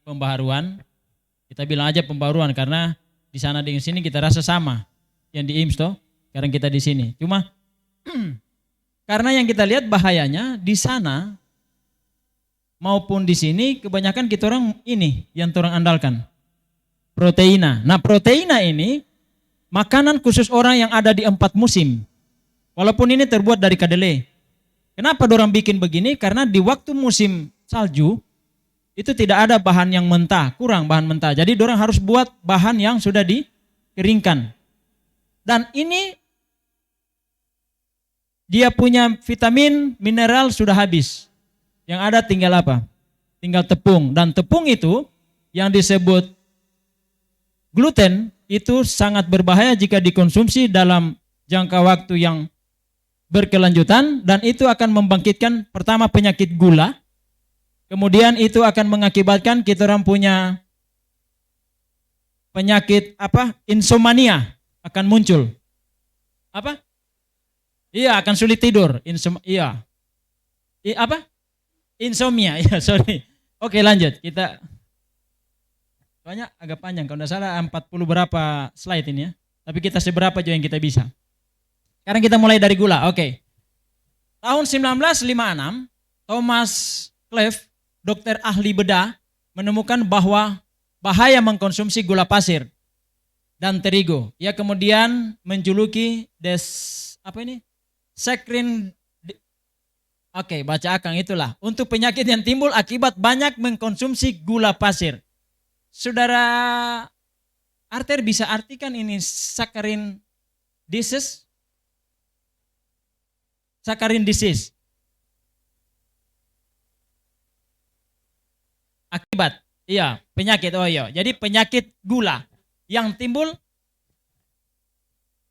pembaharuan. Kita bilang aja pembaharuan karena di sana dengan sini kita rasa sama. Yang di IMS toh, sekarang kita di sini. Cuma karena yang kita lihat bahayanya di sana maupun di sini kebanyakan kita orang ini yang orang andalkan. Proteina. Nah, proteina ini makanan khusus orang yang ada di 4 musim. Walaupun ini terbuat dari kedelai. Kenapa dorang bikin begini? Karena di waktu musim salju itu tidak ada bahan yang mentah, kurang bahan mentah. Jadi dorang harus buat bahan yang sudah dikeringkan. Dan ini dia punya vitamin, mineral sudah habis. Yang ada tinggal apa? Tinggal tepung. Dan tepung itu yang disebut gluten itu sangat berbahaya jika dikonsumsi dalam jangka waktu yang berkelanjutan, dan itu akan membangkitkan pertama penyakit gula. Kemudian itu akan mengakibatkan kita orang punya penyakit insomnia akan muncul. Apa? Iya, akan sulit tidur. Insomnia. Iya, sorry. Oke, lanjut. Kita banyak agak panjang. Kalau tidak salah 40 berapa slide ini ya. Tapi kita seberapa aja yang kita bisa. Sekarang kita mulai dari gula. Oke. Tahun 1956, Thomas Cleve, dokter ahli bedah, menemukan bahwa bahaya mengkonsumsi gula pasir dan terigu. Ia kemudian menjuluki sakrin. Oke, baca akang itulah. Untuk penyakit yang timbul akibat banyak mengkonsumsi gula pasir. Saudara Arter bisa artikan ini saccharin disease? Saccharin disease. Akibat, iya, penyakit, oh iya. Jadi penyakit gula yang timbul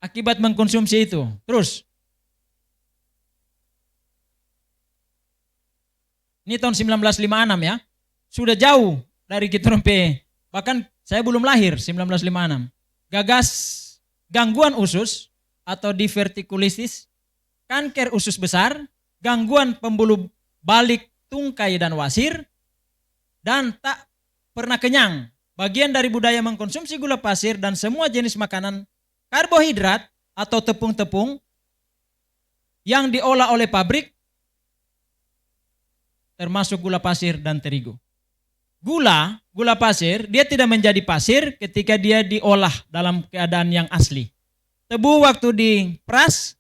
akibat mengkonsumsi itu. Terus, ini tahun 1956 ya, sudah jauh dari kita rompe, bahkan saya belum lahir 1956. Gagas gangguan usus atau divertikulitis, kanker usus besar, gangguan pembuluh balik tungkai dan wasir, dan tak pernah kenyang. Bagian dari budaya mengkonsumsi gula pasir dan semua jenis makanan karbohidrat atau tepung-tepung yang diolah oleh pabrik, termasuk gula pasir dan terigu. Gula pasir, dia tidak menjadi pasir ketika dia diolah dalam keadaan yang asli. Tebu waktu diperas,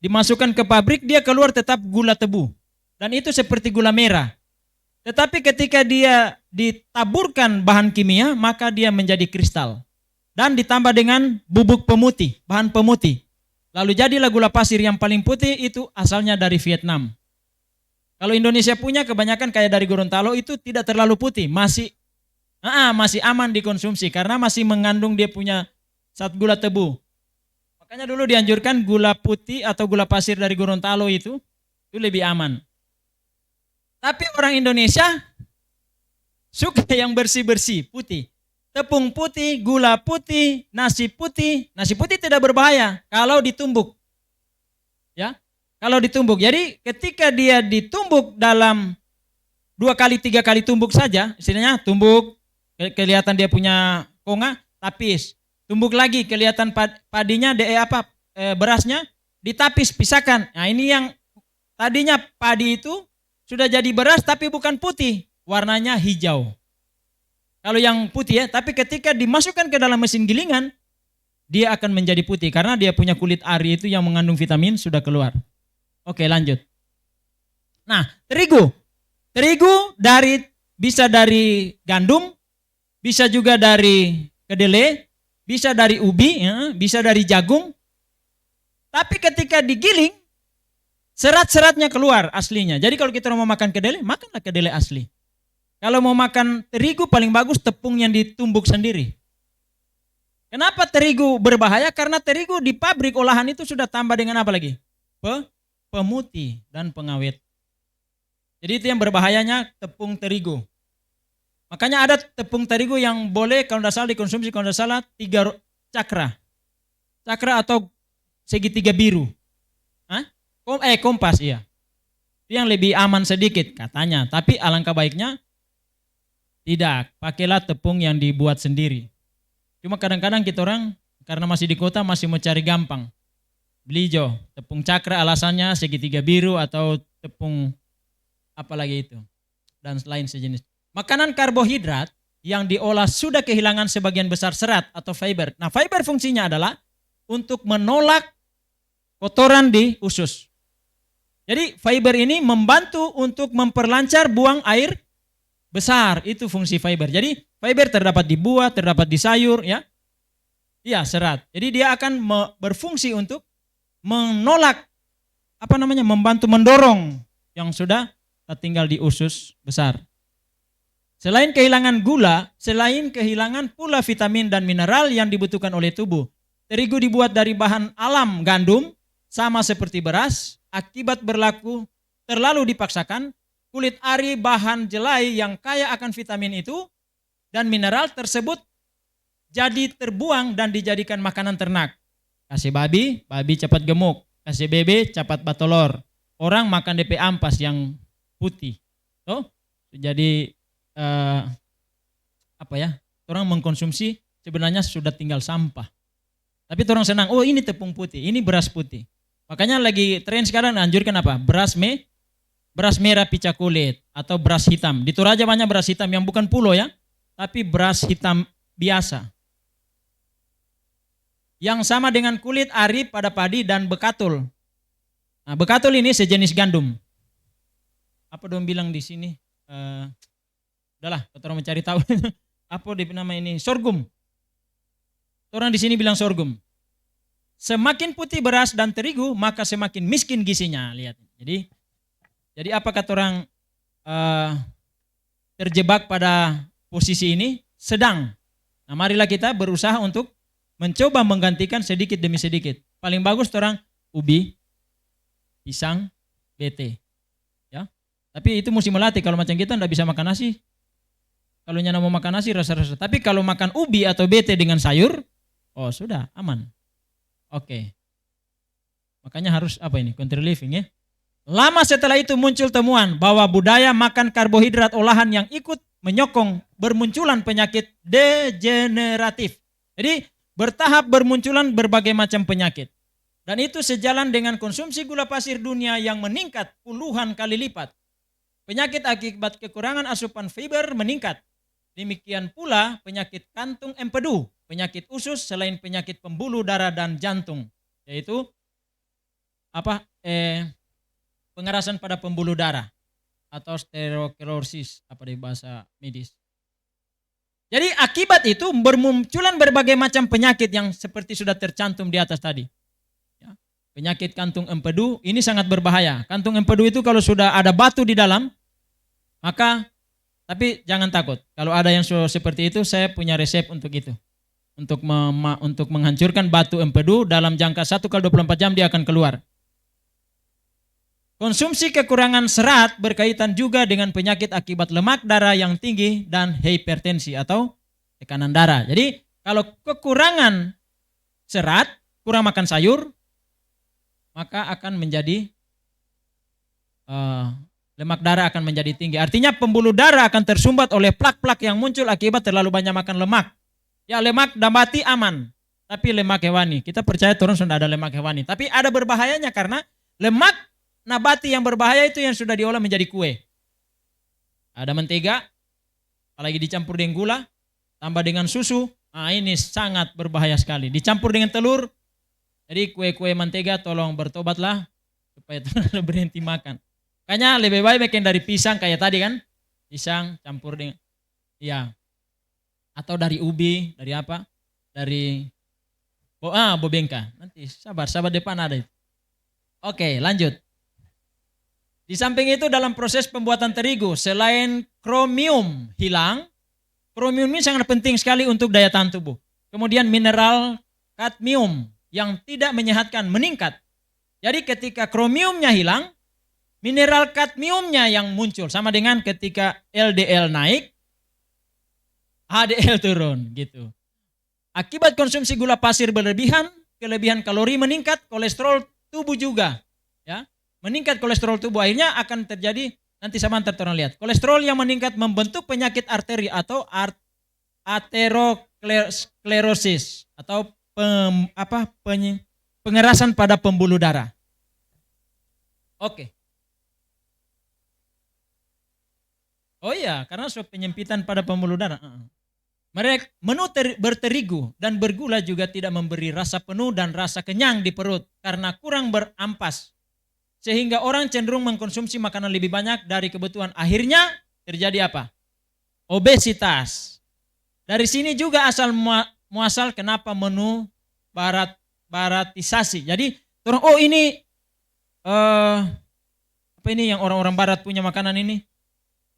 dimasukkan ke pabrik, dia keluar tetap gula tebu. Dan itu seperti gula merah. Tetapi ketika dia ditaburkan bahan kimia, maka dia menjadi kristal. Dan ditambah dengan bubuk pemutih, bahan pemutih. Lalu jadilah gula pasir yang paling putih, itu asalnya dari Vietnam. Kalau Indonesia punya kebanyakan kayak dari Gorontalo itu tidak terlalu putih, masih aman dikonsumsi karena masih mengandung dia punya zat gula tebu. Makanya dulu dianjurkan gula putih atau gula pasir dari Gorontalo itu lebih aman. Tapi orang Indonesia suka yang bersih-bersih, putih. Tepung putih, gula putih, nasi putih. Nasi putih tidak berbahaya kalau ditumbuk. Ya, kalau ditumbuk. Jadi ketika dia ditumbuk dalam 2 kali 3 kali tumbuk saja, istilahnya tumbuk, kelihatan dia punya konga, tapis. Tumbuk lagi, kelihatan padinya, berasnya, ditapis, pisahkan. Nah ini yang tadinya padi itu sudah jadi beras tapi bukan putih, warnanya hijau. Kalau yang putih ya, tapi ketika dimasukkan ke dalam mesin gilingan, dia akan menjadi putih karena dia punya kulit ari itu yang mengandung vitamin sudah keluar. Oke, lanjut. Nah, terigu bisa dari gandum, bisa juga dari kedelai, bisa dari ubi, ya, bisa dari jagung. Tapi ketika digiling, serat-seratnya keluar aslinya. Jadi kalau kita mau makan kedelai, makanlah kedelai asli. Kalau mau makan terigu paling bagus tepung yang ditumbuk sendiri. Kenapa terigu berbahaya? Karena terigu di pabrik olahan itu sudah tambah dengan apa lagi? Pemutih dan pengawet. Jadi itu yang berbahayanya tepung terigu. Makanya ada tepung terigu yang boleh kalau tidak salah dikonsumsi, kalau tidak salah 3 cakra. Cakra atau segitiga biru. Kompas, iya. Itu yang lebih aman sedikit katanya. Tapi alangkah baiknya Tidak, pakailah tepung yang dibuat sendiri. Cuma kadang-kadang kita orang karena masih di kota masih mau cari gampang. Beli tepung cakra, alasannya segitiga biru atau tepung apa lagi itu dan lain sejenis. Makanan karbohidrat yang diolah sudah kehilangan sebagian besar serat atau fiber. Nah, fiber fungsinya adalah untuk menolak kotoran di usus. Jadi fiber ini membantu untuk memperlancar buang air besar, itu fungsi fiber. Jadi fiber terdapat di buah, terdapat di sayur, ya. Iya, serat. Jadi dia akan berfungsi untuk menolak membantu mendorong yang sudah tinggal di usus besar. Selain kehilangan gula, selain kehilangan pula vitamin dan mineral yang dibutuhkan oleh tubuh. Terigu dibuat dari bahan alam gandum, sama seperti beras, akibat terlalu dipaksakan, kulit ari bahan jelai yang kaya akan vitamin itu dan mineral tersebut jadi terbuang dan dijadikan makanan ternak. Kasih babi, babi cepat gemuk. Kasih bebe, cepat batolor. Orang makan DP ampas yang putih. Tuh, jadi orang mengkonsumsi sebenarnya sudah tinggal sampah. Tapi orang senang, oh ini tepung putih, ini beras putih. Makanya lagi tren sekarang anjurkan apa? Beras merah pica kulit atau beras hitam. Di Toraja banyak beras hitam yang bukan pulo ya, tapi beras hitam biasa. Yang sama dengan kulit ari pada padi dan bekatul. Nah, bekatul ini sejenis gandum. Apa dong bilang di sini? Udahlah, orang mencari tahu. Apa nama ini? Sorghum. Orang di sini bilang sorghum. Semakin putih beras dan terigu, maka semakin miskin gizinya. Lihat. Jadi apa kata orang terjebak pada posisi ini? Sedang. Nah, marilah kita berusaha untuk mencoba menggantikan sedikit demi sedikit. Paling bagus orang ubi, pisang, bete. Ya. Tapi itu mesti melatih. Kalau macam kita tidak bisa makan nasi. Kalau nyana mau makan nasi rasa-rasa. Tapi kalau makan ubi atau bete dengan sayur, oh sudah aman. Oke. Makanya harus country living ya. Lama setelah itu muncul temuan bahwa budaya makan karbohidrat olahan yang ikut menyokong bermunculan penyakit degeneratif. Jadi bertahap bermunculan berbagai macam penyakit. Dan itu sejalan dengan konsumsi gula pasir dunia yang meningkat puluhan kali lipat. Penyakit akibat kekurangan asupan fiber meningkat. Demikian pula penyakit kantung empedu, penyakit usus selain penyakit pembuluh darah dan jantung, yaitu pengerasan pada pembuluh darah atau sterosklerosis di bahasa medis. Jadi akibat itu bermunculan berbagai macam penyakit yang seperti sudah tercantum di atas tadi. Ya. Penyakit kantung empedu ini sangat berbahaya. Kantung empedu itu kalau sudah ada batu di dalam, tapi jangan takut. Kalau ada yang seperti itu, saya punya resep untuk itu. Untuk menghancurkan batu empedu dalam jangka 1x24 jam dia akan keluar. Konsumsi kekurangan serat berkaitan juga dengan penyakit akibat lemak darah yang tinggi dan hipertensi atau tekanan darah. Jadi kalau kekurangan serat, kurang makan sayur, maka akan menjadi lemak darah akan menjadi tinggi. Artinya pembuluh darah akan tersumbat oleh plak-plak yang muncul akibat terlalu banyak makan lemak. Ya lemak nabati aman, tapi lemak hewani. Kita percaya turun sudah ada lemak hewani. Tapi ada berbahayanya karena lemak nabati yang berbahaya itu yang sudah diolah menjadi kue. Ada mentega, apalagi dicampur dengan gula, tambah dengan susu. Nah ini sangat berbahaya sekali. Dicampur dengan telur. Jadi kue-kue mentega tolong bertobatlah supaya berhenti makan. Kayaknya lebih baik bikin dari pisang kayak tadi kan. Pisang campur dengan atau dari ubi, dari apa? Dari bobengka. Nanti sabar depan ada itu. Oke, lanjut. Di samping itu dalam proses pembuatan terigu, selain kromium hilang, kromium ini sangat penting sekali untuk daya tahan tubuh. Kemudian mineral kadmium yang tidak menyehatkan meningkat. Jadi ketika kromiumnya hilang, mineral kadmiumnya yang muncul. Sama dengan ketika LDL naik, HDL turun gitu. Akibat konsumsi gula pasir berlebihan, kelebihan kalori meningkat, kolesterol tubuh juga. Ya. Meningkat kolesterol tubuh akhirnya akan terjadi Nanti sebentar orang lihat. Kolesterol yang meningkat membentuk penyakit arteri atau aterosklerosis atau pengerasan pada pembuluh darah. Oke. Oh iya, karena penyempitan pada pembuluh darah. Mereka menu berterigu dan bergula juga tidak memberi rasa penuh dan rasa kenyang di perut karena kurang berampas. Sehingga orang cenderung mengkonsumsi makanan lebih banyak dari kebutuhan. Akhirnya terjadi apa? Obesitas. Dari sini juga asal muasal kenapa menu baratisasi. Jadi orang ini apa ini yang orang-orang barat punya makanan ini?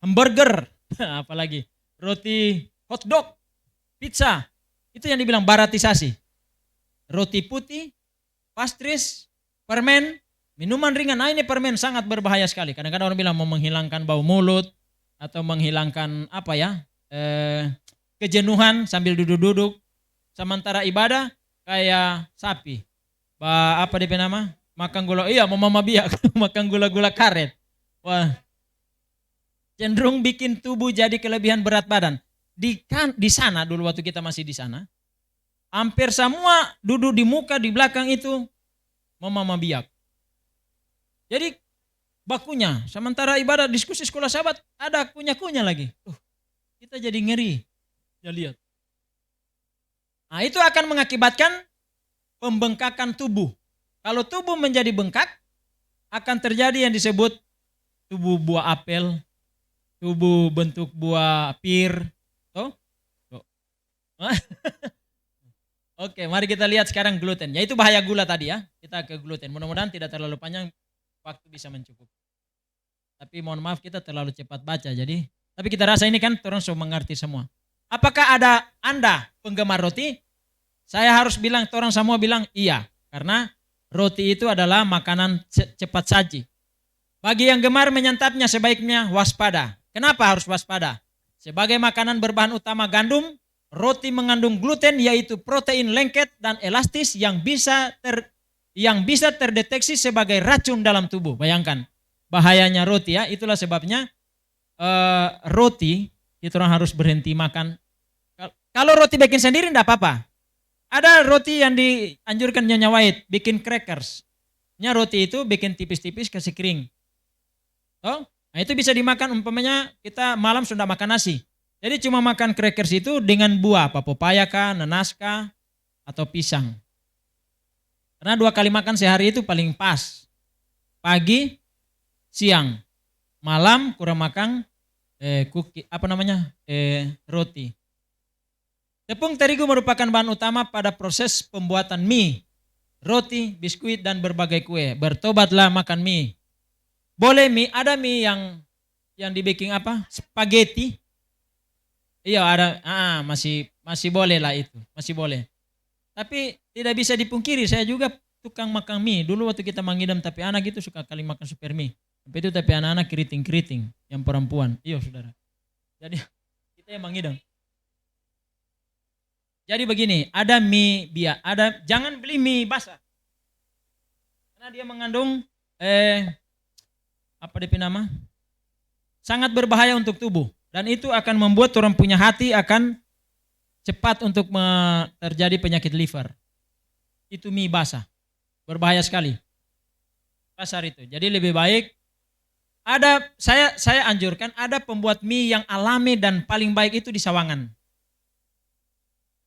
Hamburger, apalagi roti hotdog, pizza. Itu yang dibilang baratisasi. Roti putih, pastries, permen, minuman ringan. Nah, ini permen sangat berbahaya sekali. Kadang-kadang orang bilang mau menghilangkan bau mulut atau menghilangkan kejenuhan sambil duduk-duduk. Sementara ibadah kayak sapi. Apa dia nama? Makan gula, mau mama biak, makan gula-gula karet. Wah, cenderung bikin tubuh jadi kelebihan berat badan. Di sana dulu waktu kita masih di sana, hampir semua duduk di muka di belakang itu mama biak. Jadi bakunya, sementara ibadah diskusi sekolah sahabat ada kunyah-kunyah lagi. Kita jadi ngeri. Ya lihat. Nah, itu akan mengakibatkan pembengkakan tubuh. Kalau tubuh menjadi bengkak, akan terjadi yang disebut tubuh buah apel, tubuh bentuk buah pir. Oke, mari kita lihat sekarang gluten. Yaitu bahaya gula tadi ya. Kita ke gluten. Mudah-mudahan tidak terlalu panjang, waktu bisa mencukup. Tapi mohon maaf kita terlalu cepat baca. Tapi kita rasa ini kan orang sudah mengerti semua. Apakah ada Anda penggemar roti? Saya harus bilang, orang semua bilang iya. Karena roti itu adalah makanan cepat saji. Bagi yang gemar menyantapnya sebaiknya waspada. Kenapa harus waspada? Sebagai makanan berbahan utama gandum, roti mengandung gluten yaitu protein lengket dan elastis yang bisa terdeteksi sebagai racun dalam tubuh. Bayangkan bahayanya roti ya. Itulah sebabnya roti itu orang harus berhenti makan. Kalau roti bikin sendiri enggak apa-apa. Ada roti yang dianjurkan Nyonya White, bikin crackers. Roti itu bikin tipis-tipis kasih kering. Nah itu bisa dimakan umpamanya kita malam sudah makan nasi. Jadi cuma makan crackers itu dengan buah, pepaya kah, nanas kah, atau pisang. Karena 2 kali makan sehari itu paling pas. Pagi, siang, malam kurang makan roti. Tepung terigu merupakan bahan utama pada proses pembuatan mie, roti, biskuit, dan berbagai kue. Bertobatlah makan mie. Boleh mie, ada mie yang dibikin spaghetti. Iya ada, masih boleh lah itu, masih boleh. Tapi tidak bisa dipungkiri, saya juga tukang makan mie. Dulu waktu kita mengidam tapi anak itu suka kali makan super mie. Tapi anak-anak keriting yang perempuan. Iya saudara. Jadi kita yang mengidam. Jadi begini, ada mie biak, jangan beli mie basah. Karena dia mengandung sangat berbahaya untuk tubuh dan itu akan membuat orang punya hati akan cepat untuk terjadi penyakit liver. Itu mie basah. Berbahaya sekali. Kasar itu. Jadi lebih baik saya anjurkan ada pembuat mie yang alami dan paling baik itu di Sawangan.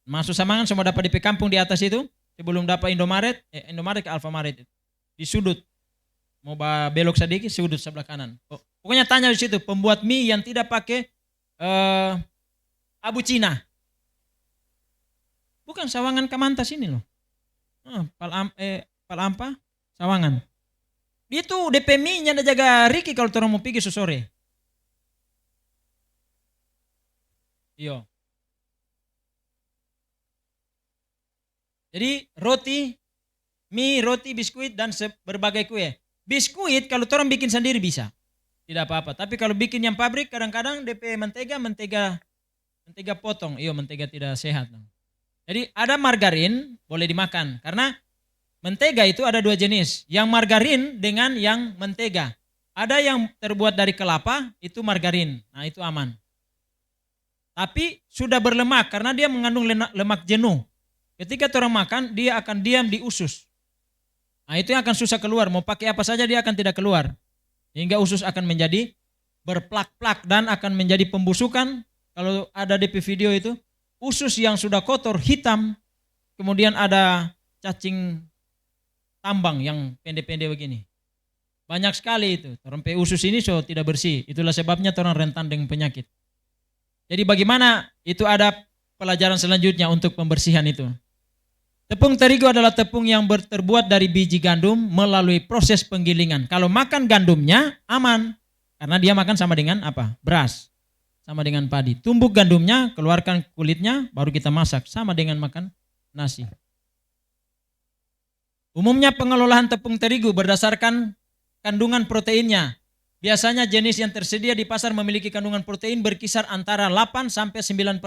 Masuk Sawangan semua dapat di kampung di atas itu, sebelum dapat Indomaret ke Alfamaret itu. Di sudut. Mau belok sedikit sudut sebelah kanan. Pokoknya tanya di situ pembuat mie yang tidak pakai abu Cina. Bukan Sawangan Kamantas ini loh. Palampa Sawangan. Itu DP mie-nya ada jaga Riki kalau orang mau pergi sore. Iya. Jadi roti, mie, roti, biskuit, dan berbagai kue. Biskuit kalau orang bikin sendiri bisa. Tidak apa-apa. Tapi kalau bikin yang pabrik kadang-kadang DP mentega potong. Iya mentega tidak sehat. Jadi ada margarin boleh dimakan. Karena mentega itu ada 2 jenis. Yang margarin dengan yang mentega. Ada yang terbuat dari kelapa, itu margarin. Nah itu aman. Tapi sudah berlemak karena dia mengandung lemak jenuh. Ketika orang makan, dia akan diam di usus. Nah itu yang akan susah keluar. Mau pakai apa saja dia akan tidak keluar. Hingga usus akan menjadi berplak-plak dan akan menjadi pembusukan. Kalau ada di video itu, usus yang sudah kotor, hitam, kemudian ada cacing tambang yang pendek-pendek begini. Banyak sekali itu. Rompe usus ini tidak bersih. Itulah sebabnya orang rentan dengan penyakit. Jadi bagaimana itu ada pelajaran selanjutnya untuk pembersihan itu. Tepung terigu adalah tepung yang terbuat dari biji gandum melalui proses penggilingan. Kalau makan gandumnya aman. Karena dia makan sama dengan apa? Beras. Sama dengan padi. Tumbuk gandumnya, keluarkan kulitnya, baru kita masak. Sama dengan makan nasi. Umumnya pengelolaan tepung terigu berdasarkan kandungan proteinnya. Biasanya jenis yang tersedia di pasar memiliki kandungan protein berkisar antara 8 sampai 9%.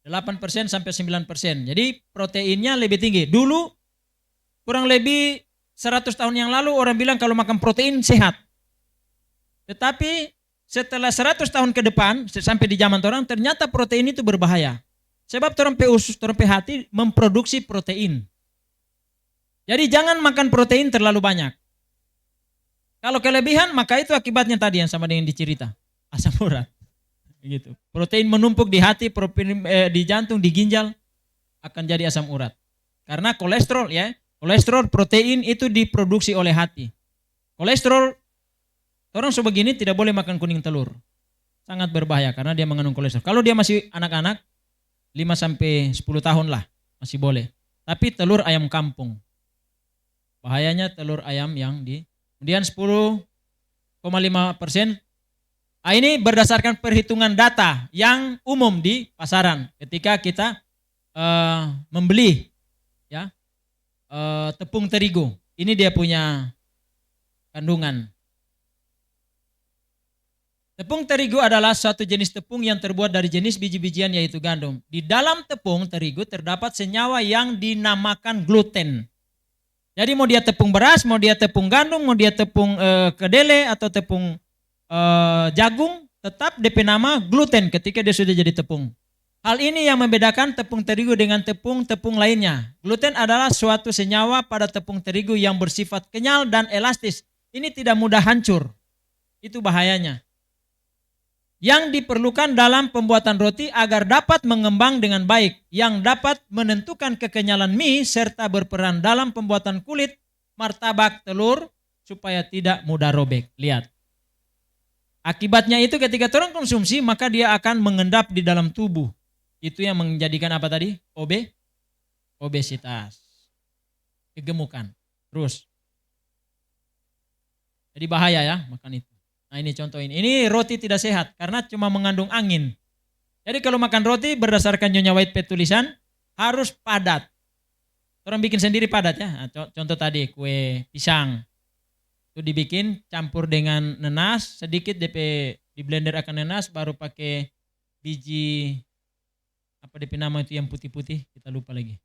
8% sampai 9%. Jadi proteinnya lebih tinggi. Dulu kurang lebih 100 tahun yang lalu orang bilang kalau makan protein sehat. Tetapi setelah 100 tahun ke depan sampai di zaman orang ternyata protein itu berbahaya. Sebab orang usus, orang hati memproduksi protein. Jadi jangan makan protein terlalu banyak. Kalau kelebihan maka itu akibatnya tadi yang sama dengan dicerita. Asam urat. Gitu. Protein menumpuk di hati, di jantung, di ginjal akan jadi asam urat. Karena kolesterol ya, kolesterol protein itu diproduksi oleh hati. Kolesterol orang sebegini tidak boleh makan kuning telur. Sangat berbahaya karena dia mengandung kolesterol. Kalau dia masih anak-anak 5 sampai 10 tahun lah masih boleh. Tapi telur ayam kampung. Bahayanya telur ayam yang kemudian 10,5%. Ini berdasarkan perhitungan data yang umum di pasaran ketika kita membeli ya tepung terigu. Ini dia punya kandungan. Tepung terigu adalah suatu jenis tepung yang terbuat dari jenis biji-bijian yaitu gandum. Di dalam tepung terigu terdapat senyawa yang dinamakan gluten. Jadi mau dia tepung beras, mau dia tepung gandum, mau dia tepung kedelai atau tepung jagung, tetap DP nama gluten ketika dia sudah jadi tepung. Hal ini yang membedakan tepung terigu dengan tepung-tepung lainnya. Gluten adalah suatu senyawa pada tepung terigu yang bersifat kenyal dan elastis. Ini tidak mudah hancur. Itu bahayanya. Yang diperlukan dalam pembuatan roti agar dapat mengembang dengan baik, yang dapat menentukan kekenyalan mie serta berperan dalam pembuatan kulit, martabak, telur supaya tidak mudah robek. Lihat. Akibatnya itu ketika orang konsumsi maka dia akan mengendap di dalam tubuh. Itu yang menjadikan apa tadi? Obesitas. Kegemukan. Terus. Jadi bahaya ya makan itu. Nah ini contoh ini. Ini roti tidak sehat karena cuma mengandung angin. Jadi kalau makan roti berdasarkan Nyonya Whitepad tulisan harus padat. Orang bikin sendiri padat ya. Nah, contoh tadi kue pisang. Itu dibikin campur dengan nenas, sedikit di blender akan nenas, baru pakai biji apa DP nama itu yang putih-putih, kita lupa lagi.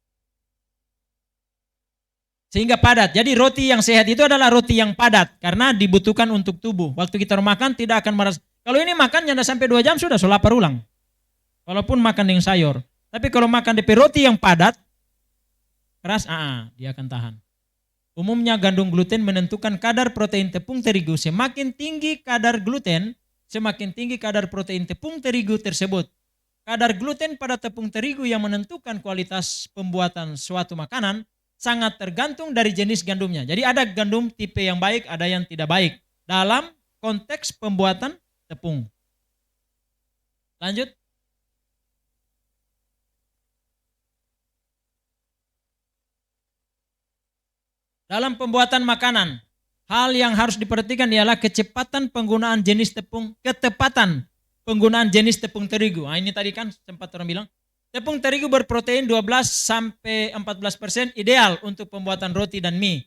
Sehingga padat. Jadi roti yang sehat itu adalah roti yang padat karena dibutuhkan untuk tubuh. Waktu kita makan tidak akan merasa. Kalau ini makan jangan sampai 2 jam sudah lapar ulang. Walaupun makan dengan sayur. Tapi kalau makan DP roti yang padat, keras, dia akan tahan. Umumnya gandum gluten menentukan kadar protein tepung terigu. Semakin tinggi kadar gluten, semakin tinggi kadar protein tepung terigu tersebut. Kadar gluten pada tepung terigu yang menentukan kualitas pembuatan suatu makanan sangat tergantung dari jenis gandumnya. Jadi ada gandum tipe yang baik, ada yang tidak baik dalam konteks pembuatan tepung. Lanjut. Dalam pembuatan makanan, hal yang harus diperhatikan ialah kecepatan penggunaan jenis tepung, ketepatan penggunaan jenis tepung terigu. Nah, ini tadi kan sempat orang bilang, tepung terigu berprotein 12 sampai 14% ideal untuk pembuatan roti dan mie.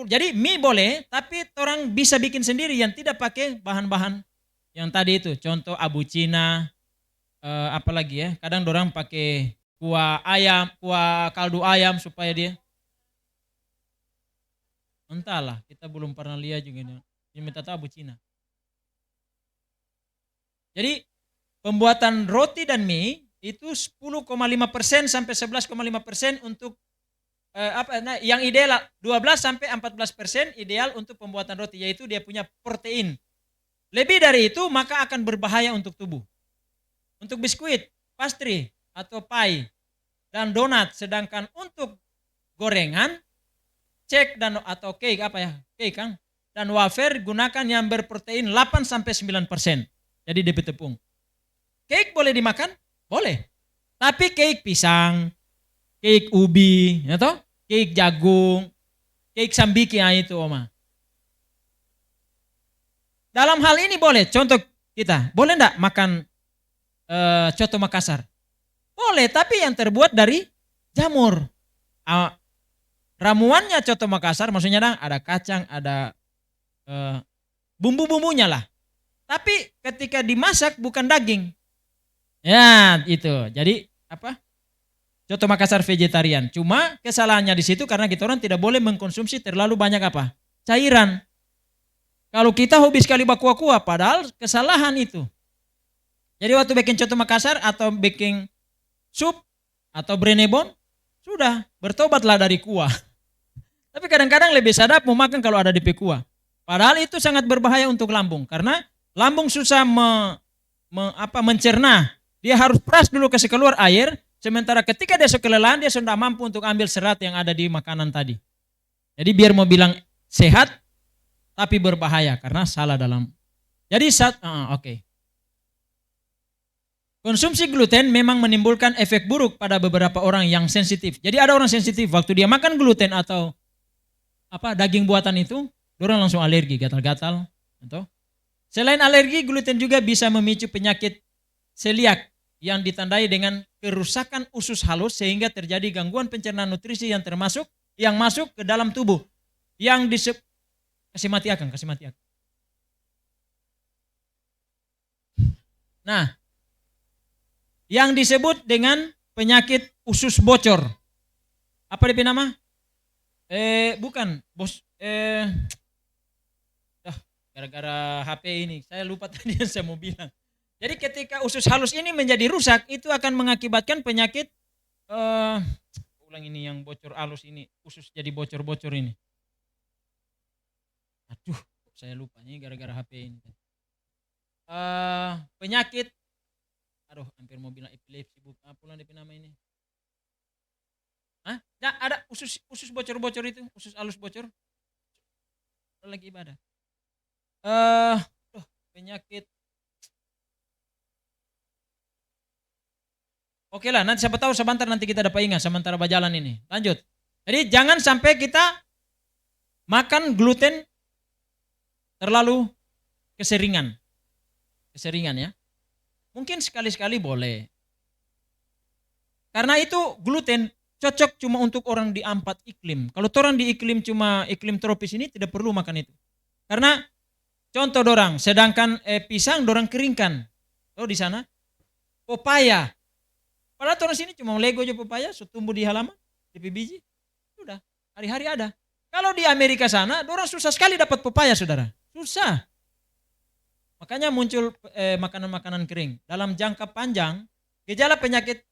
Jadi mie boleh, tapi orang bisa bikin sendiri yang tidak pakai bahan-bahan yang tadi itu. Contoh abu cina, apalagi ya, kadang orang pakai kuah ayam, kuah kaldu ayam supaya dia. Entahlah, kita belum pernah lihat juga. Ini minta tahu Cina. Jadi pembuatan roti dan mie itu 10,5% sampai 11,5% untuk yang ideal 12 sampai 14% ideal untuk pembuatan roti, yaitu dia punya protein. Lebih dari itu maka akan berbahaya untuk tubuh. Untuk biskuit, pastry atau pie dan donat, sedangkan untuk gorengan, cake dan atau cake cake kan, dan wafer gunakan yang berprotein 8 sampai 9%. Jadi DP tepung. Cake boleh dimakan? Boleh. Tapi cake pisang, cake ubi, ya toh? Cake jagung, cake sambiki itu Oma. Dalam hal ini boleh, contoh kita, boleh enggak makan coto Makassar? Boleh, tapi yang terbuat dari jamur. Ramuannya coto Makassar maksudnya ada kacang, ada bumbu-bumbunya lah. Tapi ketika dimasak bukan daging. Ya, itu. Jadi coto Makassar vegetarian. Cuma kesalahannya di situ karena kita orang tidak boleh mengkonsumsi terlalu banyak cairan. Kalau kita hobi sekali berkuah-kuah, padahal kesalahan itu. Jadi waktu bikin coto Makassar atau bikin sup atau brenebon, sudah bertobatlah dari kuah. Tapi kadang-kadang lebih sadap mau makan kalau ada DP kuah. Padahal itu sangat berbahaya untuk lambung karena lambung susah mencerna. Dia harus peras dulu kasih keluar air, sementara ketika dia kelelahan dia sudah mampu untuk ambil serat yang ada di makanan tadi. Jadi biar mau bilang sehat tapi berbahaya karena salah dalam. Jadi oke. Konsumsi gluten memang menimbulkan efek buruk pada beberapa orang yang sensitif. Jadi ada orang sensitif waktu dia makan gluten atau daging buatan itu, orang langsung alergi, gatal-gatal. Selain alergi, gluten juga bisa memicu penyakit seliak yang ditandai dengan kerusakan usus halus sehingga terjadi gangguan pencernaan nutrisi yang masuk ke dalam tubuh. Yang kasih mati Akang. Nah, yang disebut dengan penyakit usus bocor. Apa dia nama? Bukan, bos. Gara-gara HP ini, saya lupa tadi yang saya mau bilang. Jadi ketika usus halus ini menjadi rusak, itu akan mengakibatkan penyakit, ulang ini yang bocor halus ini, usus jadi bocor-bocor ini. Aduh, saya lupa ini gara-gara HP ini. Penyakit, hampir mau bilang epilepsi, apa pulang DP nama ini? Nah, ada usus bocor-bocor itu, usus halus bocor. Lagi ibadah. Penyakit. Oke lah, nanti siapa tahu sebentar nanti kita dapat ingat sementara berjalan ini. Lanjut. Jadi jangan sampai kita makan gluten terlalu keseringan. Keseringan ya. Mungkin sekali-sekali boleh. Karena itu gluten cocok cuma untuk orang di 4 iklim. Kalau orang di iklim tropis ini tidak perlu makan itu. Karena contoh dorang, sedangkan pisang dorang keringkan. Di sana pepaya. Padahal orang sini cuma lego aja pepaya, tumbuh di halaman, di biji. Sudah, hari-hari ada. Kalau di Amerika sana, dorang susah sekali dapat pepaya, saudara. Susah. Makanya muncul makanan-makanan kering. Dalam jangka panjang, gejala penyakit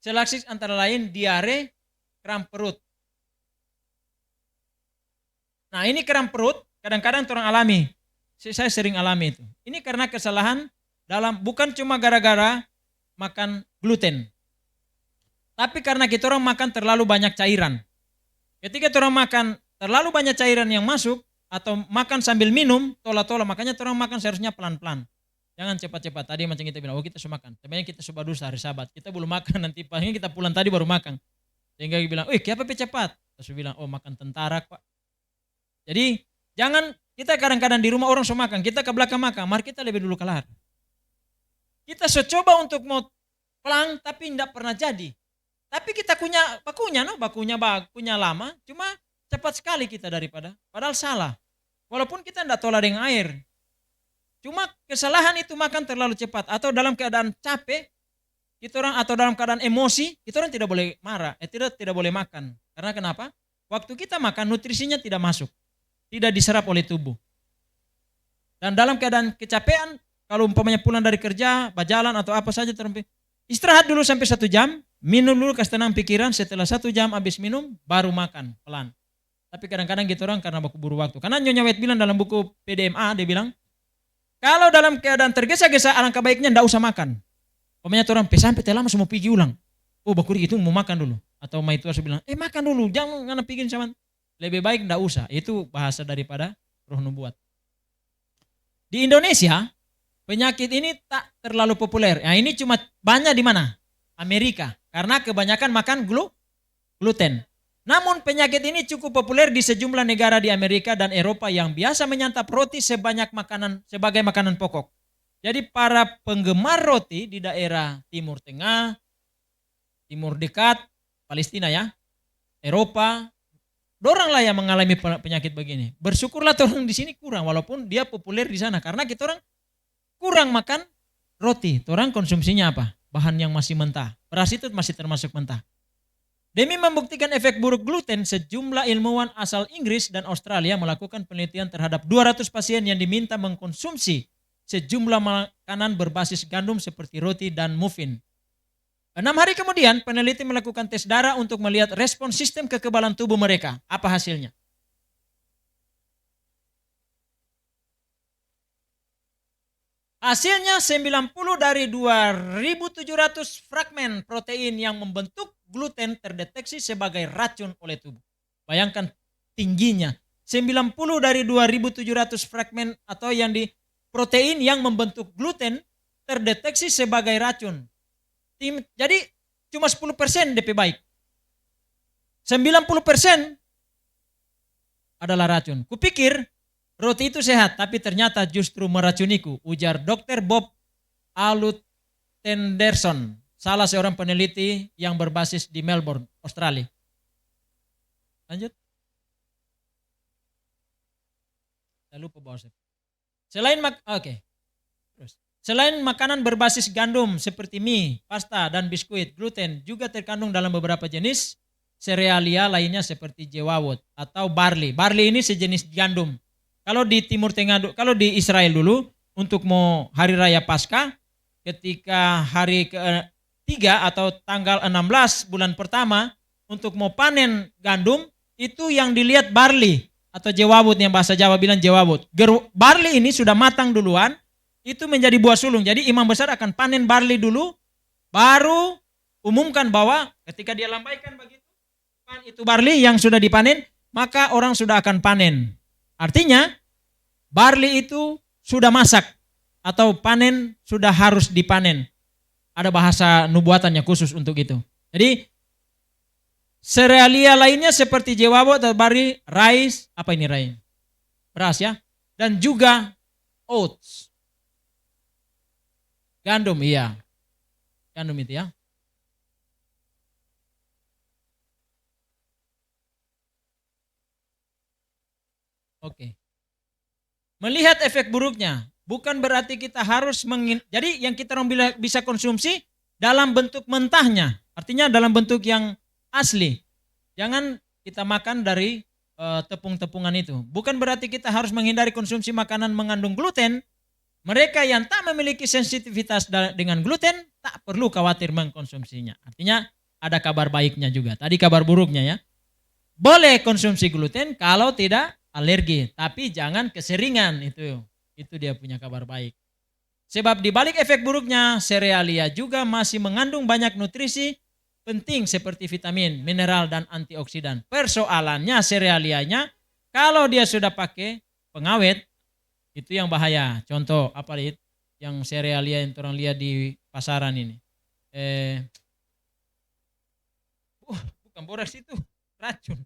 selaksis antara lain diare, kram perut. Nah ini kram perut, kadang-kadang orang alami. Saya sering alami itu. Ini karena kesalahan bukan cuma gara-gara makan gluten. Tapi karena kita orang makan terlalu banyak cairan. Ketika orang makan terlalu banyak cairan yang masuk, atau makan sambil minum, tola-tola, makanya orang makan seharusnya pelan-pelan. Jangan cepat-cepat. Tadi macam kita bilang, kita sudah makan. Sebenarnya kita sudah dosa hari Sabat. Kita belum makan, nanti paling kita pulang tadi baru makan. Sehingga kita bilang, kenapa cepat? Terus bilang, makan tentara Pak. Jadi jangan, kita kadang-kadang di rumah orang sudah makan, kita ke belakang makan, mari kita lebih dulu kelar. Kita coba untuk mau pelang, tapi tidak pernah jadi. Tapi kita bakunya lama, cuma cepat sekali kita padahal salah. Walaupun kita tidak tolak dengan air. Cuma kesalahan itu makan terlalu cepat. Atau dalam keadaan capek, kita orang atau dalam keadaan emosi, kita orang tidak boleh marah, tidak boleh makan. Karena kenapa? Waktu kita makan nutrisinya tidak masuk. Tidak diserap oleh tubuh. Dan dalam keadaan kecapean, kalau umpamanya pulang dari kerja, berjalan atau apa saja, istirahat dulu sampai 1 jam, minum dulu kasih tenang pikiran, setelah 1 jam habis minum, baru makan pelan. Tapi kadang-kadang gitu orang karena baku buru waktu. Karena Nyonya White bilang dalam buku PDMA, dia bilang, kalau dalam keadaan tergesa-gesa, alangkah baiknya ndak usah makan. Pokoknya orang sampai lama semua pergi ulang. Oh baku itu mau makan dulu. Atau mai tua bilang, makan dulu, jangan ngana pikirin sama. Lebih baik ndak usah. Itu bahasa daripada roh nubuat. Di Indonesia, penyakit ini tak terlalu populer. Nah ini cuma banyak di mana? Amerika. Karena kebanyakan makan gluten. Namun penyakit ini cukup populer di sejumlah negara di Amerika dan Eropa yang biasa menyantap roti sebagai makanan pokok. Jadi para penggemar roti di daerah Timur Tengah, Timur Dekat, Palestina ya, Eropa, dorang lah yang mengalami penyakit begini. Bersyukurlah orang di sini kurang, walaupun dia populer di sana. Karena kita orang kurang makan roti. Orang konsumsinya apa? Bahan yang masih mentah. Beras itu masih termasuk mentah. Demi membuktikan efek buruk gluten, sejumlah ilmuwan asal Inggris dan Australia melakukan penelitian terhadap 200 pasien yang diminta mengkonsumsi sejumlah makanan berbasis gandum seperti roti dan muffin. 6 hari kemudian, peneliti melakukan tes darah untuk melihat respon sistem kekebalan tubuh mereka. Apa hasilnya? Hasilnya 90 dari 2.700 fragmen protein yang membentuk gluten terdeteksi sebagai racun oleh tubuh. Bayangkan tingginya. 90 dari 2.700 fragmen atau yang di protein yang membentuk gluten terdeteksi sebagai racun. Jadi cuma 10% DP baik. 90% adalah racun. Kupikir roti itu sehat, tapi ternyata justru meracuniku, ujar Dr. Bob Alutenderson, salah seorang peneliti yang berbasis di Melbourne, Australia. Lanjut. Saya lupa bahwa Selain makanan berbasis gandum seperti mie, pasta, dan biskuit, gluten juga terkandung dalam beberapa jenis serealia lainnya seperti jewawut atau barley. Barley ini sejenis gandum. Kalau di Timur Tengah, kalau di Israel dulu, untuk mau hari raya Paskah, ketika hari ke-3 atau tanggal 16 bulan pertama, untuk mau panen gandum, itu yang dilihat barley atau jewawut, yang bahasa Jawa bilang jewawut. Barley ini sudah matang duluan, itu menjadi buah sulung. Jadi imam besar akan panen barley dulu, baru umumkan bahwa ketika dia lambaikan begitu, itu barley yang sudah dipanen, maka orang sudah akan panen. Artinya barley itu sudah masak atau panen sudah harus dipanen. Ada bahasa nubuatannya khusus untuk itu. Jadi serealia lainnya seperti jewawut atau barley, rice, apa ini rice? Beras ya. Dan juga oats. Gandum, iya. Gandum itu ya. Oke. Melihat efek buruknya, bukan berarti kita harus jadi yang kita bisa konsumsi dalam bentuk mentahnya. Artinya dalam bentuk yang asli. Jangan kita makan dari tepung-tepungan itu. Bukan berarti kita harus menghindari konsumsi makanan mengandung gluten. Mereka yang tak memiliki sensitivitas dengan gluten tak perlu khawatir mengkonsumsinya. Artinya ada kabar baiknya juga. Tadi kabar buruknya ya. Boleh konsumsi gluten kalau tidak alergi, tapi jangan keseringan. Itu dia punya kabar baik. Sebab di balik efek buruknya, serealia juga masih mengandung banyak nutrisi penting seperti vitamin, mineral, dan antioksidan. Persoalannya serealianya, kalau dia sudah pakai pengawet, itu yang bahaya. Contoh apa itu? Yang serealia yang orang lihat di pasaran ini. Bukan borax itu, racun.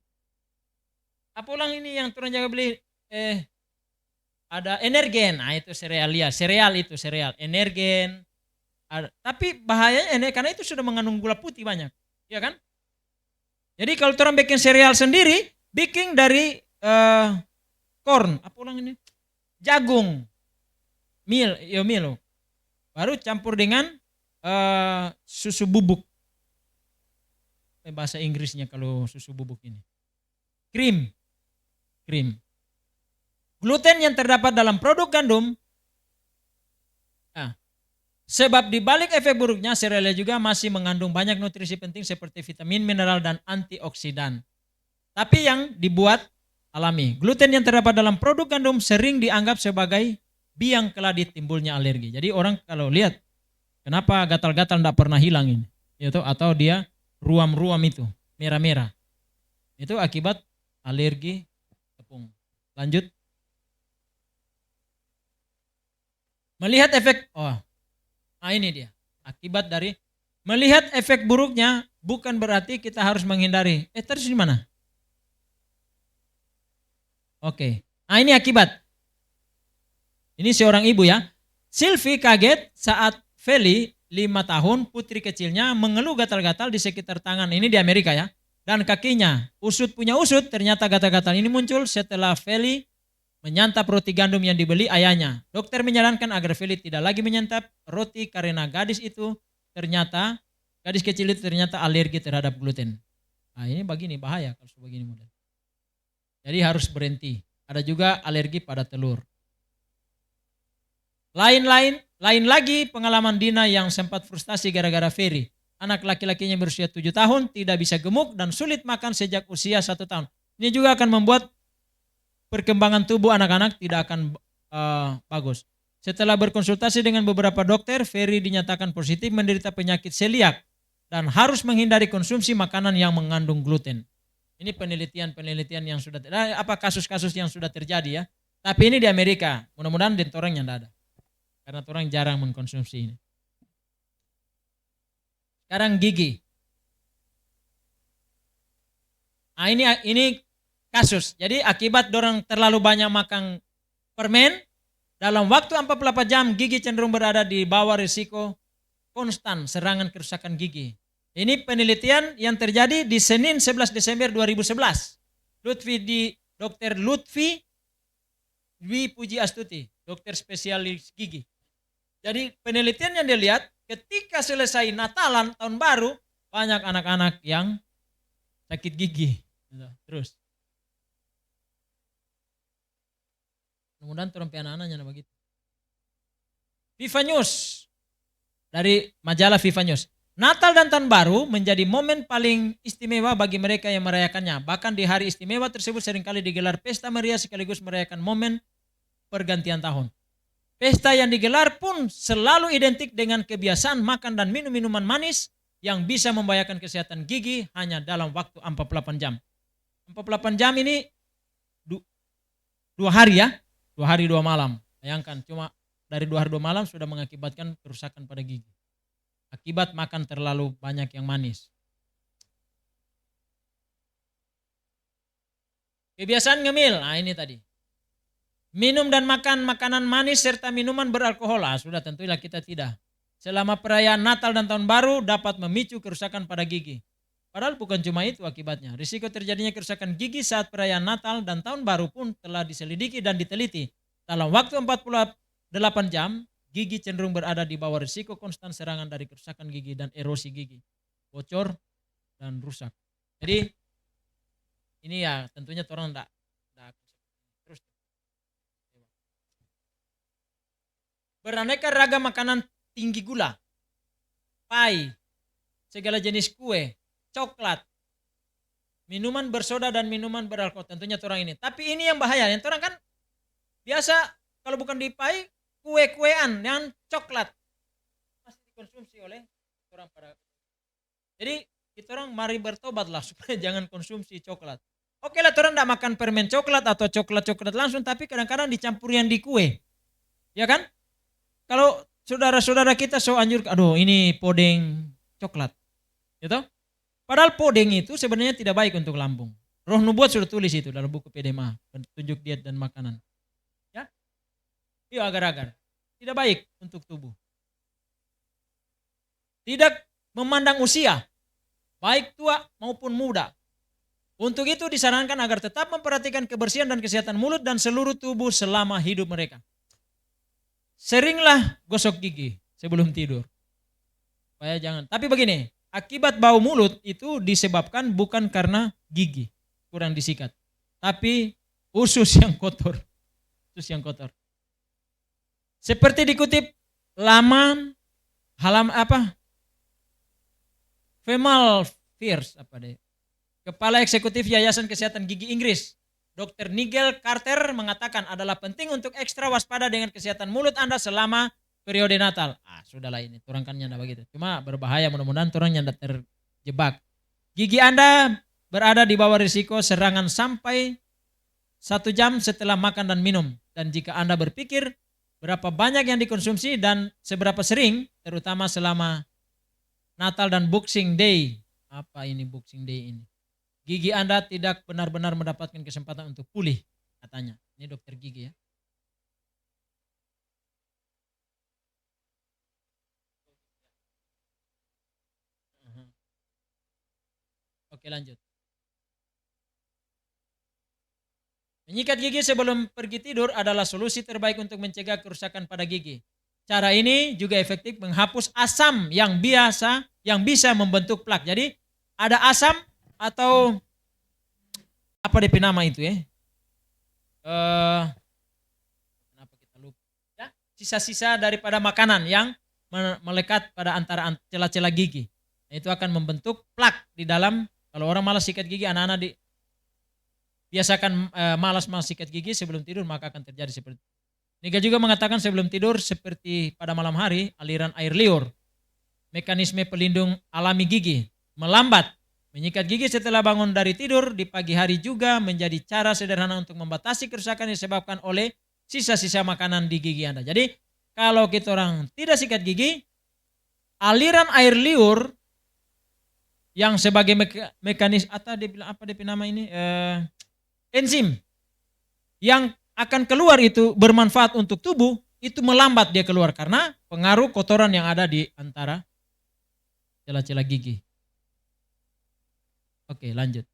Apa ulang ini yang orang jaga beli? Ada energen, nah itu serealia. Sereal itu sereal, energen. Tapi bahayanya karena itu sudah mengandung gula putih banyak, ya kan? Jadi kalau orang bikin sereal sendiri, bikin dari corn, apa ulang ini? Jagung, mil, baru campur dengan susu bubuk. Bahasa Inggrisnya kalau susu bubuk ini, krim. Gluten yang terdapat dalam produk gandum, sebab di balik efek buruknya, serealia juga masih mengandung banyak nutrisi penting seperti vitamin, mineral, dan antioksidan. Tapi yang dibuat alami. Gluten yang terdapat dalam produk gandum sering dianggap sebagai biang keladi timbulnya alergi. Jadi orang kalau lihat, kenapa gatal-gatal tidak pernah hilang ini? Itu, atau dia ruam-ruam itu, merah-merah. Itu akibat alergi tepung. Lanjut. Melihat efek, ini dia. Akibat dari melihat efek buruknya bukan berarti kita harus menghindari. Terus di mana? Oke. Ini akibat. Ini seorang ibu ya. Sylvie kaget saat Feli 5 tahun, putri kecilnya, mengeluh gatal-gatal di sekitar tangan. Ini di Amerika ya. Dan kakinya. Punya usut, ternyata gatal-gatal ini muncul setelah Feli menyantap roti gandum yang dibeli ayahnya. Dokter menyarankan agar Feli tidak lagi menyantap roti karena gadis kecil itu ternyata alergi terhadap gluten. Ini begini bahaya kalau begini model. Jadi harus berhenti. Ada juga alergi pada telur. Lain lagi pengalaman Dina yang sempat frustasi gara-gara Ferry. Anak laki-lakinya berusia 7 tahun, tidak bisa gemuk dan sulit makan sejak usia 1 tahun. Ini juga akan membuat perkembangan tubuh anak-anak tidak akan bagus. Setelah berkonsultasi dengan beberapa dokter, Ferry dinyatakan positif menderita penyakit celiak dan harus menghindari konsumsi makanan yang mengandung gluten. Ini penelitian yang sudah kasus-kasus yang sudah terjadi ya. Tapi ini di Amerika, mudah-mudahan di orang yang tidak ada. Karena orang jarang mengkonsumsi ini. Sekarang gigi. Ini kasus. Jadi akibat orang terlalu banyak makan permen, dalam waktu 48 jam gigi cenderung berada di bawah risiko konstan serangan kerusakan gigi. Ini penelitian yang terjadi di Senin 11 Desember 2011. Dr. Lutfi Dwi Puji Astuti, dokter spesialis gigi. Jadi penelitian yang dilihat ketika selesai Natalan, tahun baru, banyak anak-anak yang sakit gigi. Terus. Mudah-mudahan terumpi anak-anaknya begitu. Viva News. Dari majalah Viva News. Natal dan Tahun Baru menjadi momen paling istimewa bagi mereka yang merayakannya. Bahkan di hari istimewa tersebut seringkali digelar pesta meriah sekaligus merayakan momen pergantian tahun. Pesta yang digelar pun selalu identik dengan kebiasaan makan dan minum minuman manis yang bisa membahayakan kesehatan gigi hanya dalam waktu 48 jam. 48 jam ini 2 hari ya, 2 hari 2 malam. Bayangkan cuma dari 2 hari 2 malam sudah mengakibatkan kerusakan pada gigi. Akibat makan terlalu banyak yang manis. Kebiasaan ngemil, ini tadi. Minum dan makan makanan manis serta minuman beralkohol, sudah tentulah kita tidak. Selama perayaan Natal dan Tahun Baru dapat memicu kerusakan pada gigi. Padahal bukan cuma itu akibatnya. Risiko terjadinya kerusakan gigi saat perayaan Natal dan Tahun Baru pun telah diselidiki dan diteliti. Dalam waktu 48 jam, gigi cenderung berada di bawah risiko konstan serangan dari kerusakan gigi dan erosi gigi, bocor dan rusak. Jadi ini ya tentunya orang tidak terus. Beraneka ragam makanan tinggi gula, pie, segala jenis kue, coklat, minuman bersoda dan minuman beralkohol tentunya orang ini. Tapi ini yang bahaya, yang orang kan biasa kalau bukan di pie, kue-kuean dan coklat masih dikonsumsi oleh orang pada. Jadi kita orang mari bertobatlah supaya jangan konsumsi coklat. Oke lah, orang tidak makan permen coklat atau coklat-coklat langsung, tapi kadang-kadang dicampur yang di kue, ya kan? Kalau saudara-saudara kita anjur, ini podeng coklat, gitu. Padahal podeng itu sebenarnya tidak baik untuk lambung. Roh Nubuat sudah tulis itu dalam buku PDMA, petunjuk diet dan makanan. Iya, agar-agar. Tidak baik untuk tubuh. Tidak memandang usia, baik tua maupun muda. Untuk itu disarankan agar tetap memperhatikan kebersihan dan kesehatan mulut dan seluruh tubuh selama hidup mereka. Seringlah gosok gigi sebelum tidur. Supaya jangan. Tapi begini, akibat bau mulut itu disebabkan bukan karena gigi kurang disikat, tapi usus yang kotor. Susu yang kotor. Seperti dikutip laman Femal Fierce Kepala Eksekutif Yayasan Kesehatan Gigi Inggris, Dr. Nigel Carter mengatakan adalah penting untuk ekstra waspada dengan kesehatan mulut Anda selama periode Natal. Sudahlah ini, turang kan nyanda begitu. Cuma berbahaya, mudah-mudahan turang nyanda terjebak. Gigi Anda berada di bawah risiko serangan sampai 1 jam setelah makan dan minum. Dan jika Anda berpikir berapa banyak yang dikonsumsi dan seberapa sering, terutama selama Natal dan Boxing Day. Apa ini Boxing Day ini? Gigi Anda tidak benar-benar mendapatkan kesempatan untuk pulih, katanya. Ini dokter gigi ya. Oke, lanjut. Menyikat gigi sebelum pergi tidur adalah solusi terbaik untuk mencegah kerusakan pada gigi. Cara ini juga efektif menghapus asam yang bisa membentuk plak. Jadi ada asam atau apa DP nama itu ya? Kenapa kita lupa? Ya, sisa-sisa daripada makanan yang melekat pada antara celah-celah gigi. Itu akan membentuk plak di dalam. Kalau orang malas sikat gigi, anak-anak biasakan malas sikat gigi sebelum tidur, maka akan terjadi seperti itu. Niga juga mengatakan sebelum tidur seperti pada malam hari, aliran air liur, mekanisme pelindung alami gigi, melambat. Menyikat gigi setelah bangun dari tidur di pagi hari juga menjadi cara sederhana untuk membatasi kerusakan yang disebabkan oleh sisa-sisa makanan di gigi Anda. Jadi kalau kita orang tidak sikat gigi, aliran air liur yang sebagai mekanisme enzim yang akan keluar itu bermanfaat untuk tubuh, itu melambat dia keluar karena pengaruh kotoran yang ada di antara celah-celah gigi. Oke, lanjut.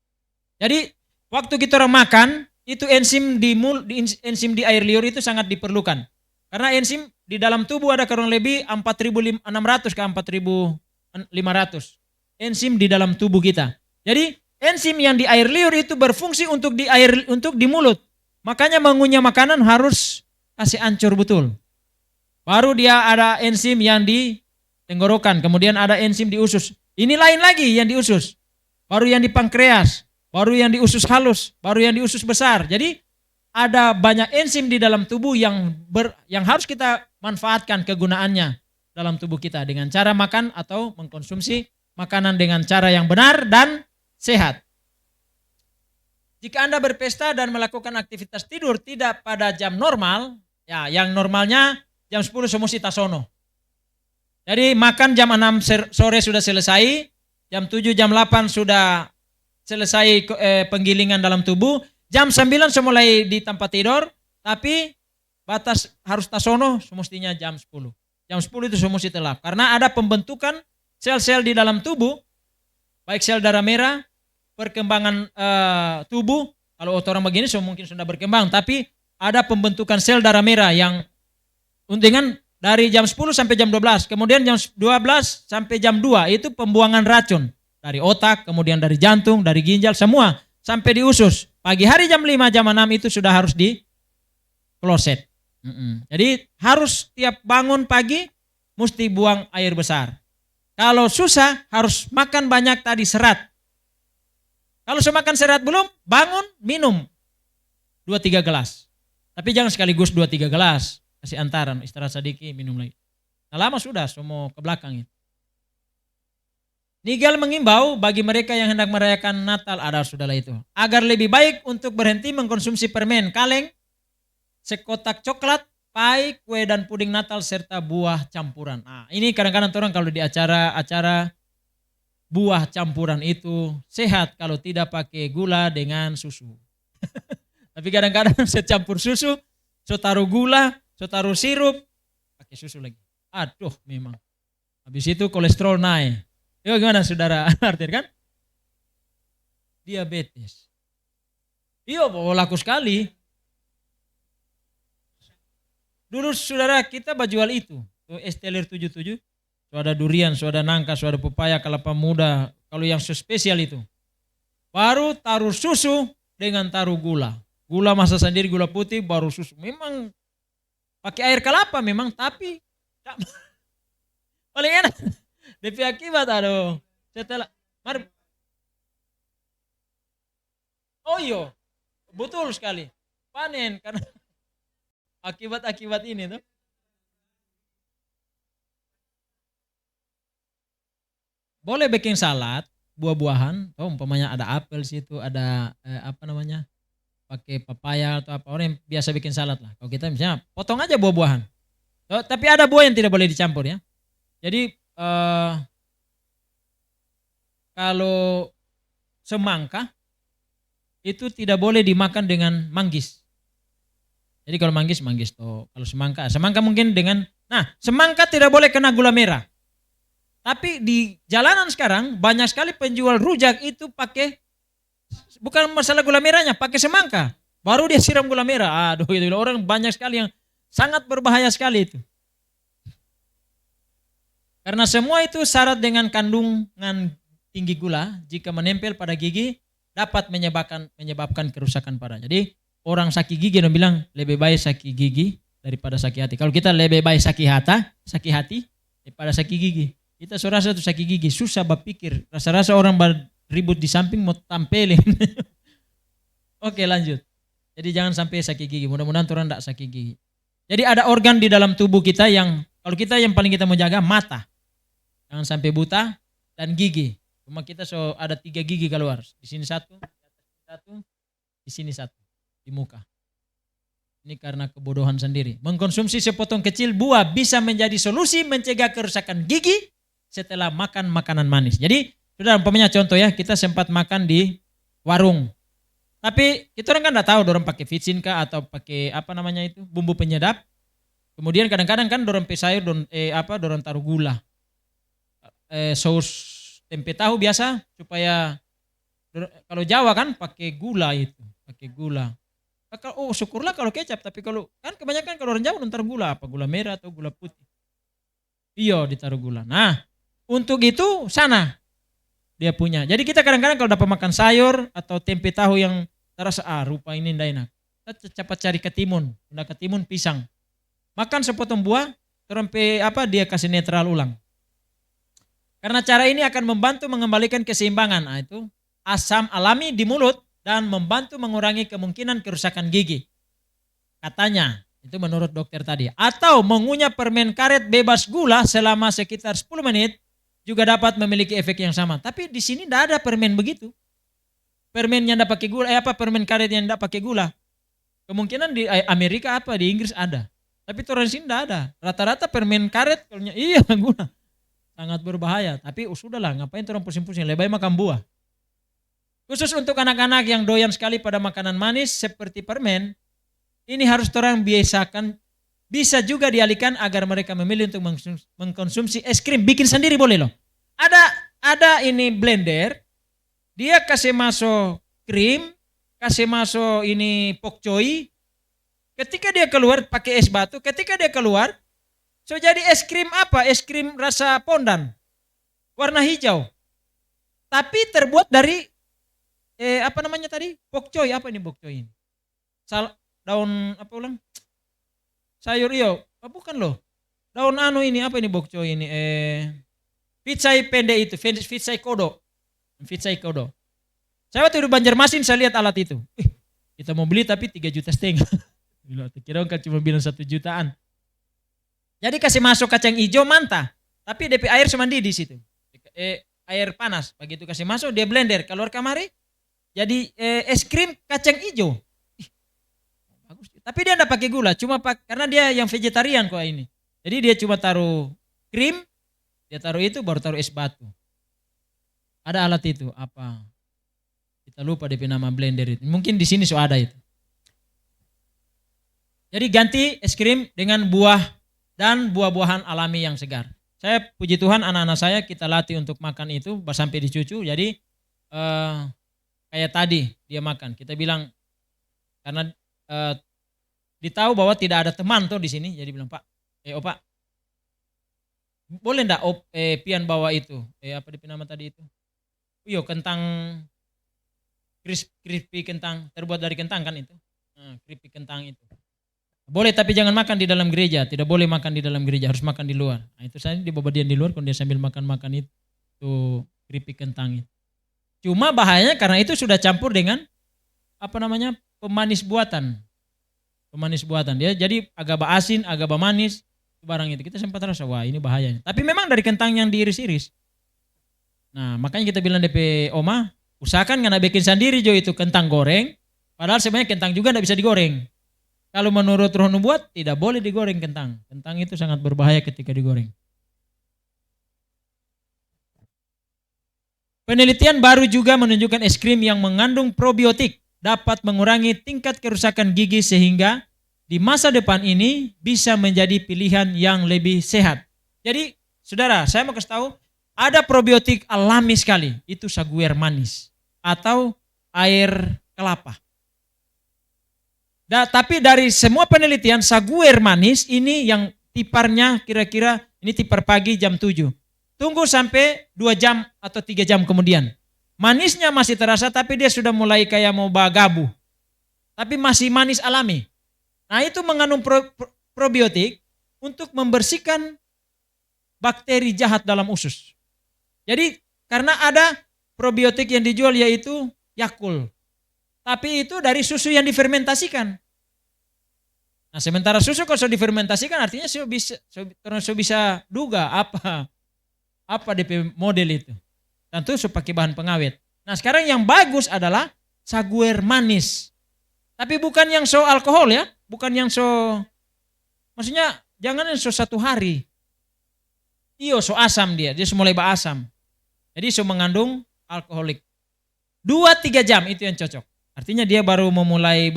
Jadi waktu kita orang makan, itu enzim di air liur itu sangat diperlukan. Karena enzim di dalam tubuh ada kurang lebih 4.600 ke 4.500 enzim di dalam tubuh kita. Jadi enzim yang di air liur itu berfungsi untuk di mulut. Makanya mengunyah makanan harus kasih ancur betul. Baru dia ada enzim yang di tenggorokan, kemudian ada enzim di usus. Ini lain lagi yang di usus. Baru yang di pankreas, baru yang di usus halus, baru yang di usus besar. Jadi ada banyak enzim di dalam tubuh yang harus kita manfaatkan kegunaannya dalam tubuh kita dengan cara makan atau mengkonsumsi makanan dengan cara yang benar dan sehat. Jika Anda berpesta dan melakukan aktivitas tidur tidak pada jam normal, ya yang normalnya jam 10 semusi tasono. Jadi makan jam 6 sore sudah selesai, jam 7, jam 8 sudah selesai penggilingan dalam tubuh, jam 9 mulai di tempat tidur, tapi batas harus tasono semestinya jam 10. Jam 10 itu semesti telap, karena ada pembentukan sel-sel di dalam tubuh, baik sel darah merah, perkembangan tubuh, kalau orang begini mungkin sudah berkembang, tapi ada pembentukan sel darah merah yang dengan dari jam 10 sampai jam 12, kemudian jam 12 sampai jam 2 itu pembuangan racun dari otak, kemudian dari jantung, dari ginjal, semua sampai di usus. Pagi hari jam 5, jam 6 itu sudah harus di kloset. Jadi harus tiap bangun pagi mesti buang air besar. Kalau susah harus makan banyak tadi serat. Kalau sudah makan serat belum, bangun, minum 2-3 gelas. Tapi jangan sekaligus 2-3 gelas. Kasih antaran, istirahat sedikit, minum lagi. Nah, lama sudah, semua ke belakang itu. Nigel mengimbau bagi mereka yang hendak merayakan Natal, sudahlah itu, agar lebih baik untuk berhenti mengkonsumsi permen, kaleng, sekotak coklat, pai, kue dan puding Natal serta buah campuran. Nah, ini kadang-kadang orang kalau di acara buah campuran itu sehat kalau tidak pakai gula dengan susu. Tapi kadang-kadang saya campur susu, saya taruh gula, saya taruh sirup, pakai susu lagi. Aduh, memang. Habis itu kolesterol naik. Ya gimana saudara, artinya kan? Diabetes. Iya, laku sekali. Dulu saudara kita jual itu, Esteller 77. So ada durian, so ada nangka, so ada pepaya, kelapa muda. Kalau yang spesial itu. Baru taruh susu dengan taruh gula. Gula masak sendiri, gula putih, baru susu. Memang pakai air kelapa memang, tapi paling enak. DP akibat, aduh. Setelah, mari. Oh iya, betul sekali. Panen, karena akibat-akibat ini tuh. Boleh bikin salad, buah-buahan. Oh, umpamanya ada apel situ, ada apa namanya, pakai papaya atau apa. Orang yang biasa bikin salad lah. Kalau kita misalnya potong aja buah-buahan. Oh, tapi ada buah yang tidak boleh dicampur ya. Jadi kalau semangka itu tidak boleh dimakan dengan manggis. Jadi kalau manggis toh. Kalau semangka mungkin dengan, nah semangka tidak boleh kena gula merah. Tapi di jalanan sekarang banyak sekali penjual rujak itu pakai, bukan masalah gula merahnya, pakai semangka. Baru dia siram gula merah. Aduh, itu orang banyak sekali yang sangat berbahaya sekali itu. Karena semua itu syarat dengan kandungan tinggi gula, jika menempel pada gigi dapat menyebabkan kerusakan parah. Jadi orang sakit gigi bilang lebih baik sakit gigi daripada sakit hati. Kalau kita lebih baik sakit hati daripada sakit gigi. Kita rasa itu sakit gigi, susah berpikir. Rasa-rasa orang ribut di samping mau tampilin. Oke, lanjut. Jadi jangan sampai sakit gigi. Mudah-mudahan orang tidak sakit gigi. Jadi ada organ di dalam tubuh kita yang, kalau kita yang paling kita mau jaga mata. Jangan sampai buta, dan gigi. Cuma kita ada 3 gigi keluar. Di sini satu, di sini satu, di muka. Ini karena kebodohan sendiri. Mengkonsumsi sepotong kecil buah bisa menjadi solusi mencegah kerusakan gigi setelah makan makanan manis. Jadi, sudah umpamanya contoh ya, kita sempat makan di warung. Tapi kita orang kan enggak tahu dorong pakai vicin kah atau pakai apa namanya itu, bumbu penyedap. Kemudian kadang-kadang kan dorong sayur dorong taruh gula. Saus tempe tahu biasa supaya, kalau Jawa kan pakai gula itu, pakai gula. Oh syukurlah kalau kecap, tapi kalau kan kebanyakan kalau orang Jawa taruh gula, apa gula merah atau gula putih. Iya ditaruh gula. Nah, untuk itu sana dia punya. Jadi kita kadang-kadang kalau dapat makan sayur atau tempe tahu yang terasa rupa ini tidak enak, kita cepat cari ketimun, udah ketimun pisang. Makan sepotong buah, terus dia kasih netral ulang. Karena cara ini akan membantu mengembalikan keseimbangan. Nah, itu asam alami di mulut dan membantu mengurangi kemungkinan kerusakan gigi. Katanya, itu menurut dokter tadi. Atau mengunyah permen karet bebas gula selama sekitar 10 menit juga dapat memiliki efek yang sama. Tapi di sini tidak ada permen begitu. Permen yang tidak pakai gula, permen karet yang tidak pakai gula. Kemungkinan di Amerika di Inggris ada. Tapi orang sini tidak ada. Rata-rata permen karet, iya gula. Sangat berbahaya. Tapi sudahlah, ngapain orang pusing-pusing, lebih baik makan buah. Khusus untuk anak-anak yang doyan sekali pada makanan manis seperti permen, ini harus orang biasakan. Bisa juga dialihkan agar mereka memilih untuk mengkonsumsi es krim. Bikin sendiri boleh loh. Ada ini blender, dia kasih masuk krim, kasih masuk ini pokcoy. Ketika dia keluar pakai es batu, ketika dia keluar, so jadi es krim Es krim rasa pondan, warna hijau. Tapi terbuat dari apa namanya tadi? Pokcoy. Apa ini pokcoy ini? Daun apa ulang? Sayur bukan loh. Daun ini apa ini bokcoy ini? Pitsai pendek itu, pitsai kodo. Pitsai kodo. Saya waktu di Banjarmasin saya lihat alat itu. Kita mau beli tapi 3,5 juta. Kira kan cuma bilang 1 jutaan. Jadi kasih masuk kacang hijau mantap. Tapi DP air semandi di situ. Air panas. Begitu kasih masuk dia blender. Keluar kamari. Jadi es krim kacang hijau. Bagus. Tapi dia enggak pakai gula, karena dia yang vegetarian kok ini. Jadi dia cuma taruh krim, dia taruh itu baru taruh es batu. Ada alat itu apa? Kita lupa DP nama blender itu. Mungkin di sini ada itu. Jadi ganti es krim dengan buah dan buah-buahan alami yang segar. Saya puji Tuhan anak-anak saya kita latih untuk makan itu sampai dicucu. Jadi kayak tadi dia makan. Kita bilang karena ditahu bahwa tidak ada teman tuh di sini, jadi bilang Pak, Opa, boleh ndak pian bawa itu, apa di nama tadi itu? Kentang crispy kentang terbuat dari kentang kan itu. Nah, keripik kentang itu. Boleh tapi jangan makan di dalam gereja. Tidak boleh makan di dalam gereja, harus makan di luar. Nah, itu saya di babadian di luar kalau dia sambil makan-makan itu keripik kentang itu. Cuma bahayanya karena itu sudah campur dengan pemanis buatan. Pemanis buatan dia jadi agak asin, agak manis barang itu. Kita sempat rasa wah ini bahayanya. Tapi memang dari kentang yang diiris-iris. Nah, makanya kita bilang DP Oma, usahakan nggak bikin sendiri jo itu kentang goreng. Padahal sebenarnya kentang juga nggak bisa digoreng. Kalau menurut Roh Nubuat tidak boleh digoreng kentang. Kentang itu sangat berbahaya ketika digoreng. Penelitian baru juga menunjukkan es krim yang mengandung probiotik dapat mengurangi tingkat kerusakan gigi sehingga di masa depan ini bisa menjadi pilihan yang lebih sehat. Jadi, saudara, saya mau kasih tahu, ada probiotik alami sekali, itu saguer manis atau air kelapa. Tapi dari semua penelitian, saguer manis ini yang tiparnya kira-kira, ini tipar pagi jam 7. Tunggu sampai 2 jam atau 3 jam kemudian. Manisnya masih terasa tapi dia sudah mulai kayak mau bagabu. Tapi masih manis alami. Nah itu mengandung probiotik untuk membersihkan bakteri jahat dalam usus. Jadi karena ada probiotik yang dijual yaitu Yakult. Tapi itu dari susu yang difermentasikan. Nah sementara susu kalau sudah difermentasikan artinya saya bisa duga apa DP model itu. Tentu pakai bahan pengawet. Nah sekarang yang bagus adalah saguer manis. Tapi bukan yang so alkohol ya. Bukan yang maksudnya jangan yang so 1 hari. Iyo so asam dia mulai asam. Jadi so mengandung alkoholik. 2-3 jam itu yang cocok. Artinya dia baru memulai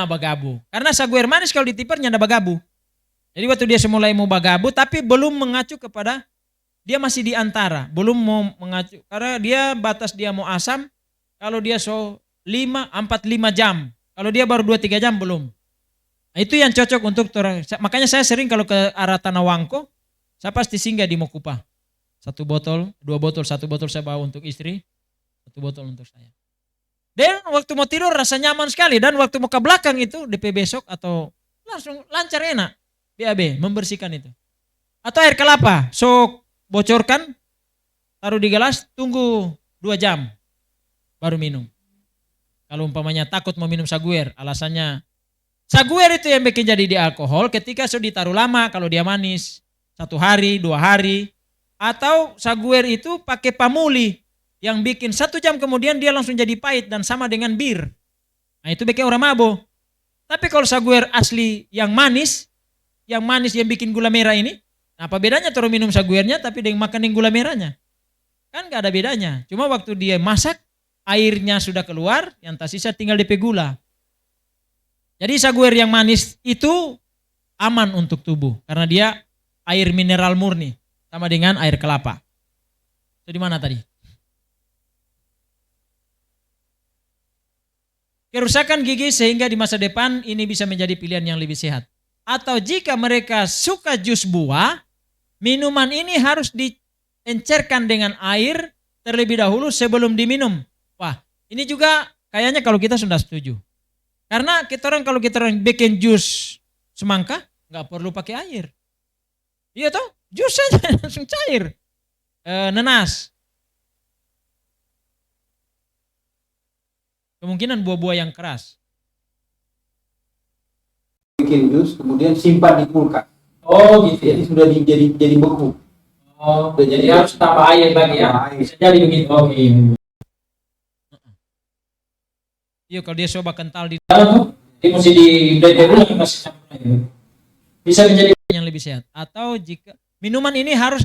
bagabu. Karena saguer manis kalau ditiparnya ada bagabu. Jadi waktu dia mulai mau bagabu tapi belum mengacu kepada dia masih di antara, belum mau mengacu karena dia batas dia mau asam kalau dia 4-5 jam. Kalau dia baru 2-3 jam belum. Nah, itu yang cocok untuk makanya saya sering kalau ke arah Tanah Wangko, saya pasti singgah di Mokupa. 1 botol, 2 botol, 1 botol saya bawa untuk istri, 1 botol untuk saya. Dan waktu mau tidur rasa nyaman sekali dan waktu mau ke belakang itu DP besok atau langsung lancar enak. BAB membersihkan itu. Atau air kelapa, bocorkan, taruh di gelas, tunggu 2 jam, baru minum. Kalau umpamanya takut mau minum saguer, alasannya, saguer itu yang bikin jadi di alkohol ketika sudah ditaruh lama, kalau dia manis, 1 hari, 2 hari, atau saguer itu pakai pamuli, yang bikin 1 jam kemudian dia langsung jadi pahit dan sama dengan bir. Nah itu bikin orang mabuk. Tapi kalau saguer asli yang manis yang bikin gula merah ini, apa bedanya taruh minum saguernya tapi dengan makan yang gula merahnya? Kan gak ada bedanya. Cuma waktu dia masak, airnya sudah keluar, yang tersisa tinggal DP gula. Jadi saguer yang manis itu aman untuk tubuh. Karena dia air mineral murni. Sama dengan air kelapa. Itu di mana tadi? Kerusakan gigi sehingga di masa depan ini bisa menjadi pilihan yang lebih sehat. Atau jika mereka suka jus buah, minuman ini harus diencerkan dengan air terlebih dahulu sebelum diminum. Wah, ini juga kayaknya kalau kita sudah setuju. Karena kalau kita orang bikin jus semangka, nggak perlu pakai air. Iya toh, jus saja langsung cair. Nenas. Kemungkinan buah-buah yang keras. Bikin jus, kemudian simpan di kulkas. Oh gitu ya. Jadi sudah jadi beku. Oh, jadi harus tambah air lagi ya. Bisa jadi begitu. Oke. Iya kalau dia coba kental di dalam tuh, dia mesti di masih campur air. Bisa menjadi yang lebih sehat. Atau jika minuman ini harus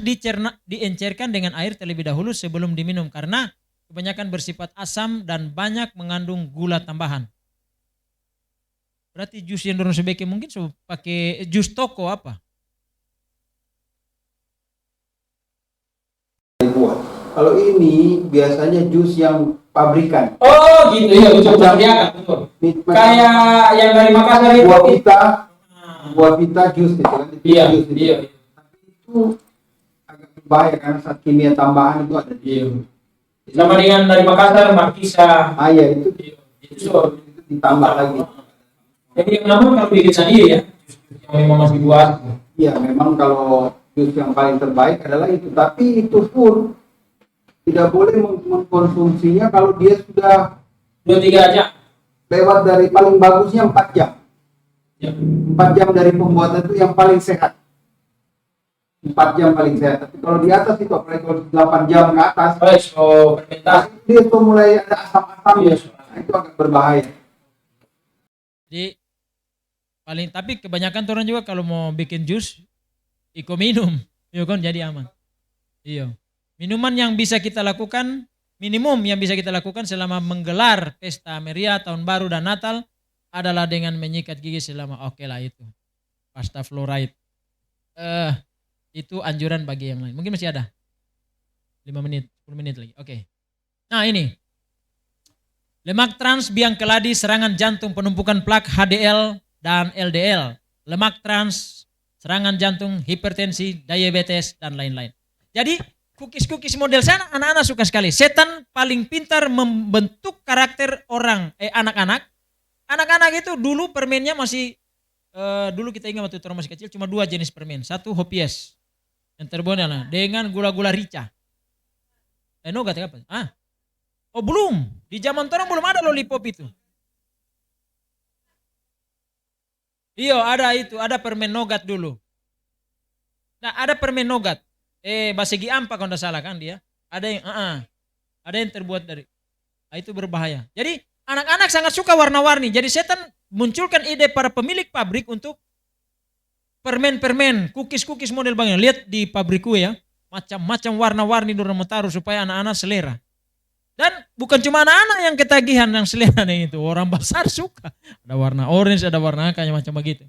diencerkan dengan air terlebih dahulu sebelum diminum karena kebanyakan bersifat asam dan banyak mengandung gula tambahan. Berarti jus yang dorong sebaiknya mungkin pakai jus toko apa? Kalau ini biasanya jus yang pabrikan. Oh gitu ya, betul betul. Kayak yang dari Makassar itu. Buah vita jus gitu kan. Iya. Tapi itu agak berbahaya karena zat kimia tambahan itu ada di. Sama dengan dari Makassar, Markisa. Iya itu. Itu ditambah lagi. Jadi yang lama kalau bikin sendiri ya, yang memang masih buat. Iya, memang kalau jus yang paling terbaik adalah itu, tapi itu pun tidak boleh mengkonsumsinya kalau dia sudah 2-3 aja. lewat dari paling bagusnya 4 jam. Ya. 4 jam dari pembuatan itu yang paling sehat. 4 jam paling sehat. Tapi kalau di atas itu, apalagi kalau 8 jam ke atas, So, fermentasi. dia tuh mulai ada asam-asam, Iya, nah, itu agak berbahaya. Jadi paling, tapi kebanyakan orang juga kalau mau bikin jus iko minum, ya kan, jadi aman. Iya. Minuman yang bisa kita lakukan, minimum yang bisa kita lakukan selama menggelar pesta meriah, tahun baru dan Natal adalah dengan menyikat gigi selama lah itu. Pasta fluoride. Itu anjuran bagi yang lain. Mungkin masih ada 5 menit, 10 menit lagi. Oke. Nah, ini. Lemak trans, biang keladi, serangan jantung, penumpukan plak, HDL dan LDL. Lemak trans, serangan jantung, hipertensi, diabetes dan lain-lain. Jadi cookies model sana anak-anak suka sekali. Setan paling pintar membentuk karakter orang, anak-anak. Anak-anak itu dulu permennya masih, dulu kita ingat waktu orang masih kecil cuma 2 jenis permen. Satu Hopies yang terbuat dengan gula-gula rica. Nougat apa? Oh belum, di zaman orang belum ada lollipop itu. Iya ada itu, ada permen nougat dulu. Nah ada permen nougat. Basegi ampa kalau tidak salah kan dia. Ada yang terbuat dari, itu berbahaya. Jadi anak-anak sangat suka warna-warni. Jadi setan munculkan ide para pemilik pabrik untuk permen-permen, cookies model bagaimana. Lihat di pabrik kue ya, macam-macam warna-warni dorang mau taruh supaya anak-anak selera. Dan bukan cuma anak-anak yang ketagihan yang selera itu, orang besar suka. Ada warna orange, ada warna kayak macam begitu.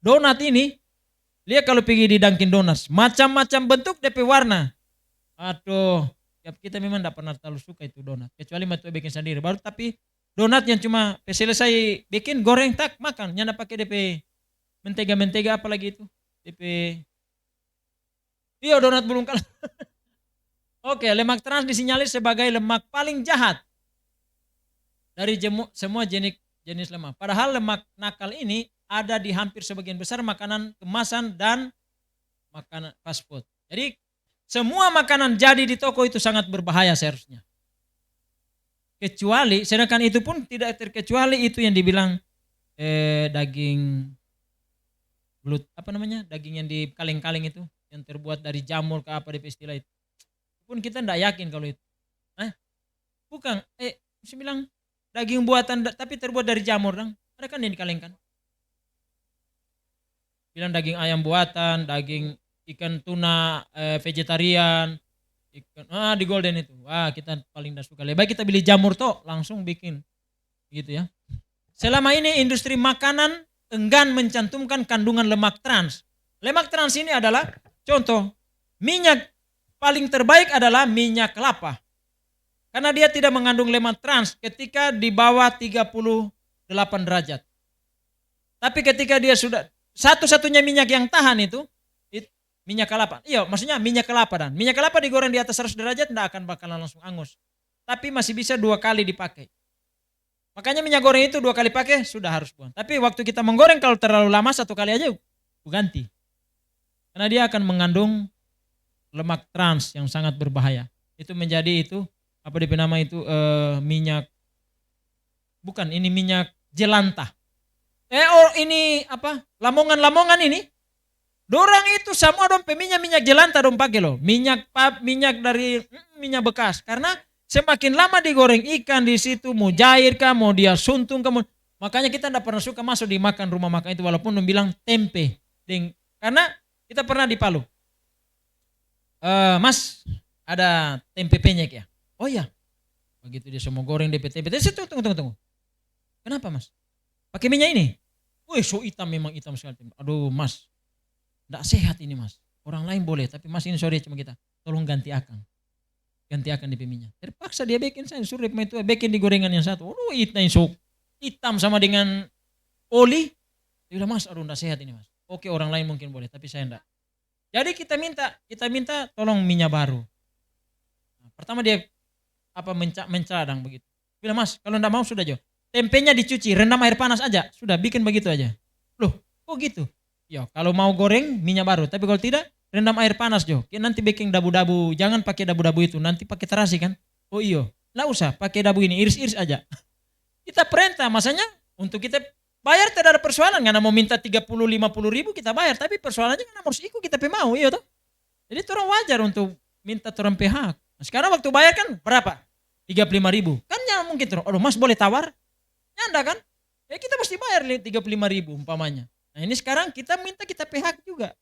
Donat ini, lihat kalau pergi di Dunkin Donuts, macam-macam bentuk DP warna. Aduh, kita memang tidak pernah terlalu suka itu donat, kecuali mau bikin sendiri. Baru tapi donat yang cuma selesai bikin, goreng, tak, makan. Nyanda pakai DP mentega apalagi itu. DP, iya donat belum kalah. Oke, lemak trans disinyalir sebagai lemak paling jahat dari semua jenis lemak. Padahal lemak nakal ini ada di hampir sebagian besar makanan kemasan dan makanan fast food. Jadi semua makanan jadi di toko itu sangat berbahaya seharusnya. Kecuali, sedangkan itu pun tidak terkecuali itu yang dibilang daging belut, daging yang di kaleng-kaleng itu, yang terbuat dari jamur ke apa di istilah itu. Pun kita tidak yakin kalau itu. Bukan, saya bilang daging buatan tapi terbuat dari jamur, ada kan yang dikalengkan. Bilang daging ayam buatan, daging ikan tuna vegetarian, ikan di Golden itu. Kita paling tidak suka. Lebih baik kita beli jamur toh, langsung bikin. Gitu ya. Selama ini industri makanan enggan mencantumkan kandungan lemak trans. Lemak trans ini adalah contoh, minyak paling terbaik adalah minyak kelapa. Karena dia tidak mengandung lemak trans ketika di bawah 38 derajat. Tapi ketika dia sudah, satu-satunya minyak yang tahan itu minyak kelapa. Iya, maksudnya minyak kelapa dan minyak kelapa digoreng di atas 100 derajat tidak akan bakalan langsung angus. Tapi masih bisa 2 kali dipakai. Makanya minyak goreng itu 2 kali pakai sudah harus buang. Tapi waktu kita menggoreng kalau terlalu lama 1 kali aja ganti. Karena dia akan mengandung lemak trans yang sangat berbahaya. Itu menjadi itu apa DP nama itu minyak, bukan ini minyak jelantah. Ini apa? Lamongan ini. Dorang itu semua dong minyak jelantah dong pakai loh. Minyak dari minyak bekas. Karena semakin lama digoreng ikan di situ mau jair kah, mau dia suntung kah, makanya kita tidak pernah suka masuk di makan rumah makan itu walaupun bilang tempe. Karena kita pernah di Palu. Mas, ada tempe penyek ya? Oh iya. Begitu dia semua goreng DP tempe. Tunggu. Kenapa mas? Pakai minyak ini? Wih, so hitam, memang hitam sekali. Aduh mas, tidak sehat ini mas. Orang lain boleh, tapi mas ini sorry cuma kita. Tolong ganti akan DP minyak. Terpaksa dia bikin, saya suruh itu bikin di gorengan yang satu. Aduh, hitam sama dengan oli. Dia bilang mas, aduh tidak sehat ini mas. Oke, orang lain mungkin boleh, tapi saya tidak. Jadi kita minta tolong minyak baru. Pertama dia mencadang begitu. Bilang mas, kalau enggak mau sudah Jo. tempenya dicuci, rendam air panas aja, sudah bikin begitu aja. Loh, kok gitu? Ya, kalau mau goreng minyak baru, tapi kalau tidak rendam air panas Jo. Nanti bikin dabu-dabu, jangan pakai dabu-dabu itu, nanti pakai terasi kan? Oh iya, nggak usah pakai dabu ini, iris-iris aja. Kita perintah, masanya untuk kita bayar tidak ada persoalan, karena mau minta 30-50 ribu kita bayar, tapi persoalannya kan harus ikut kita mau, iya toh. Jadi orang wajar untuk minta orang pihak. Nah, sekarang waktu bayar kan berapa? 35 ribu. Kan jangan mungkin terus, aduh mas boleh tawar? Nyanda kan? Ya kita mesti bayar 35 ribu umpamanya. Nah ini sekarang kita minta kita pihak juga.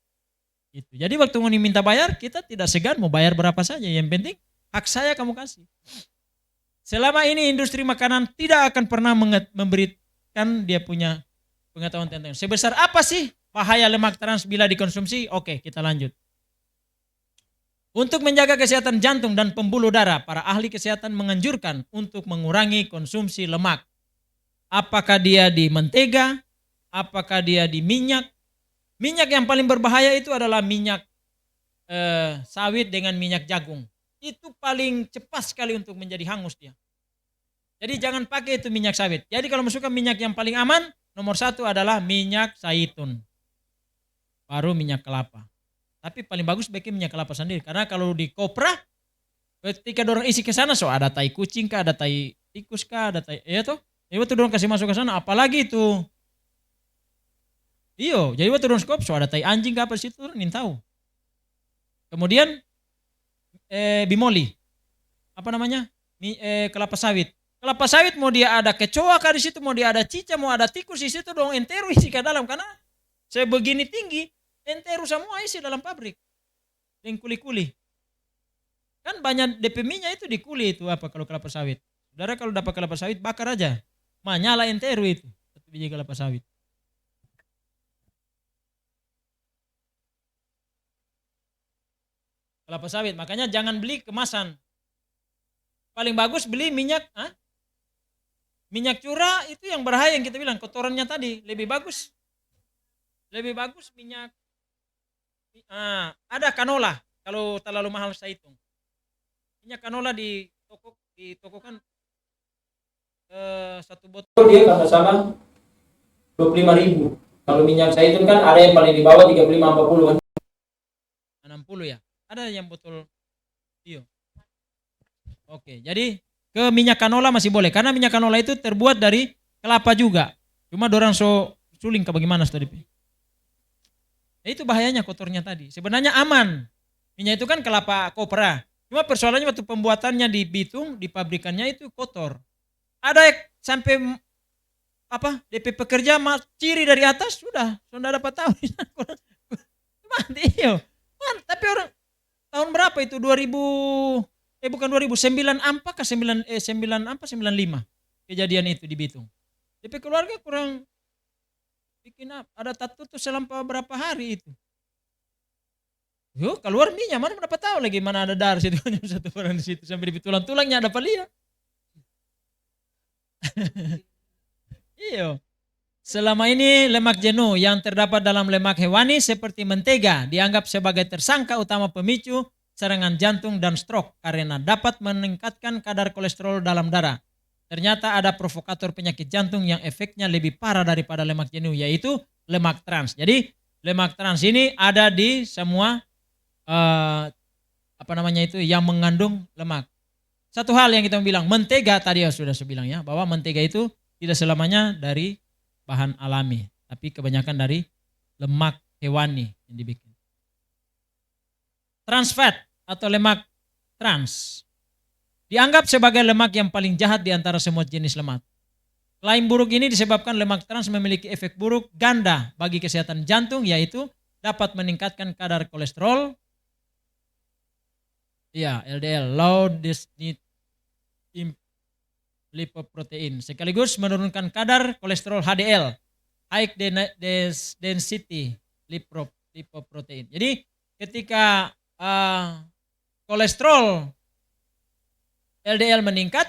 Gitu. Jadi waktu ngoni minta bayar, kita tidak segan mau bayar berapa saja. Yang penting hak saya kamu kasih. Selama ini industri makanan tidak akan pernah memberikan dia punya pengetahuan tentang sebesar apa sih bahaya lemak trans bila dikonsumsi. Oke, kita lanjut. Untuk menjaga kesehatan jantung dan pembuluh darah, para ahli kesehatan menganjurkan untuk mengurangi konsumsi lemak. Apakah dia di mentega, apakah dia di minyak. Minyak yang paling berbahaya itu adalah minyak sawit dengan minyak jagung. Itu paling cepat sekali untuk menjadi hangus dia. Jadi jangan pakai itu minyak sawit. Jadi kalau masukkan minyak yang paling aman, nomor 1 adalah minyak zaitun. Baru minyak kelapa. Tapi paling bagus pakai minyak kelapa sendiri. Karena kalau di kopra, ketika dorong isi ke sana, so ada tai kucing kah, ada tai tikus kah, ada tai, ya toh. Jadi waktu dorong kasih masuk ke sana, apalagi itu. Iyo, jadi waktu dorong skop, so ada tai anjing kah apa situ, dorong tahu. Kemudian bimoli, apa namanya? Kelapa sawit. Kelapa sawit mau dia ada kecoa kah di situ, mau dia ada cicak, mau ada tikus di situ, dong entero isi ke dalam karena sebegini tinggi. Entero semua isi dalam pabrik. Yang kuli-kuli. Kan banyak DP minyak itu di kuli itu apa kalau kelapa sawit. Saudara kalau dapat kelapa sawit bakar aja. Nyala entero itu. Satu biji kelapa sawit. Kelapa sawit. Makanya jangan beli kemasan. Paling bagus beli minyak. Minyak curah itu yang berbahaya yang kita bilang. Kotorannya tadi. Lebih bagus minyak. Ada canola kalau terlalu mahal saya hitung. Minyak canola di toko kan satu botol dia kalau salah 25 ribu. Kalau minyak zaitun kan ada yang paling di bawah 35-40 kan. 60 ya. Ada yang botol iyo. Oke, jadi ke minyak canola masih boleh karena minyak canola itu terbuat dari kelapa juga. Cuma dorang so suling ke bagaimana tadi. Itu bahayanya kotornya tadi. Sebenarnya aman. Minyak itu kan kelapa kopra. Cuma persoalannya waktu pembuatannya di Bitung, di pabrikannya itu kotor. Ada sampai DP pekerja ciri dari atas sudah dapat tahu. Mati iyo. Tapi orang tahun berapa itu 2009 apa ke 95 kejadian itu di Bitung. DP keluarga kurang bikin ada tato tuh selama berapa hari itu. Yo keluar minyak mana dapat tahu lagi mana ada darah situ satu orang di situ sampai di tulang-tulangnya ada palia. Iyo. Selama ini lemak jenuh yang terdapat dalam lemak hewani seperti mentega dianggap sebagai tersangka utama pemicu serangan jantung dan stroke karena dapat meningkatkan kadar kolesterol dalam darah. Ternyata ada provokator penyakit jantung yang efeknya lebih parah daripada lemak jenuh, yaitu lemak trans. Jadi lemak trans ini ada di semua yang mengandung lemak. Satu hal yang kita bilang, mentega tadi sudah saya bilang ya, bahwa mentega itu tidak selamanya dari bahan alami, tapi kebanyakan dari lemak hewani yang dibikin. Trans fat atau lemak trans dianggap sebagai lemak yang paling jahat di antara semua jenis lemak. Klaim buruk ini disebabkan lemak trans memiliki efek buruk ganda bagi kesehatan jantung, yaitu dapat meningkatkan kadar kolesterol, LDL, low density lipoprotein, sekaligus menurunkan kadar kolesterol HDL, high density lipoprotein. Jadi ketika kolesterol LDL meningkat,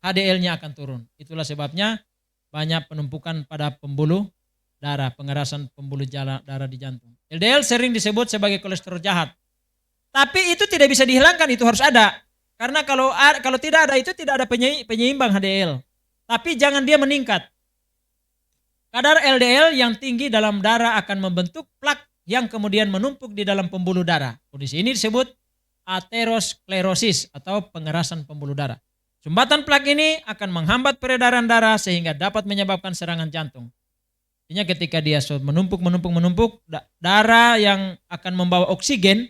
HDL-nya akan turun. Itulah sebabnya banyak penumpukan pada pembuluh darah, pengerasan pembuluh darah di jantung. LDL sering disebut sebagai kolesterol jahat. Tapi itu tidak bisa dihilangkan, itu harus ada. Karena kalau tidak ada itu tidak ada penyeimbang HDL. Tapi jangan dia meningkat. Kadar LDL yang tinggi dalam darah akan membentuk plak yang kemudian menumpuk di dalam pembuluh darah. Kondisi ini disebut aterosklerosis atau pengerasan pembuluh darah. Sumbatan plak ini akan menghambat peredaran darah sehingga dapat menyebabkan serangan jantung. Artinya ketika dia menumpuk, darah yang akan membawa oksigen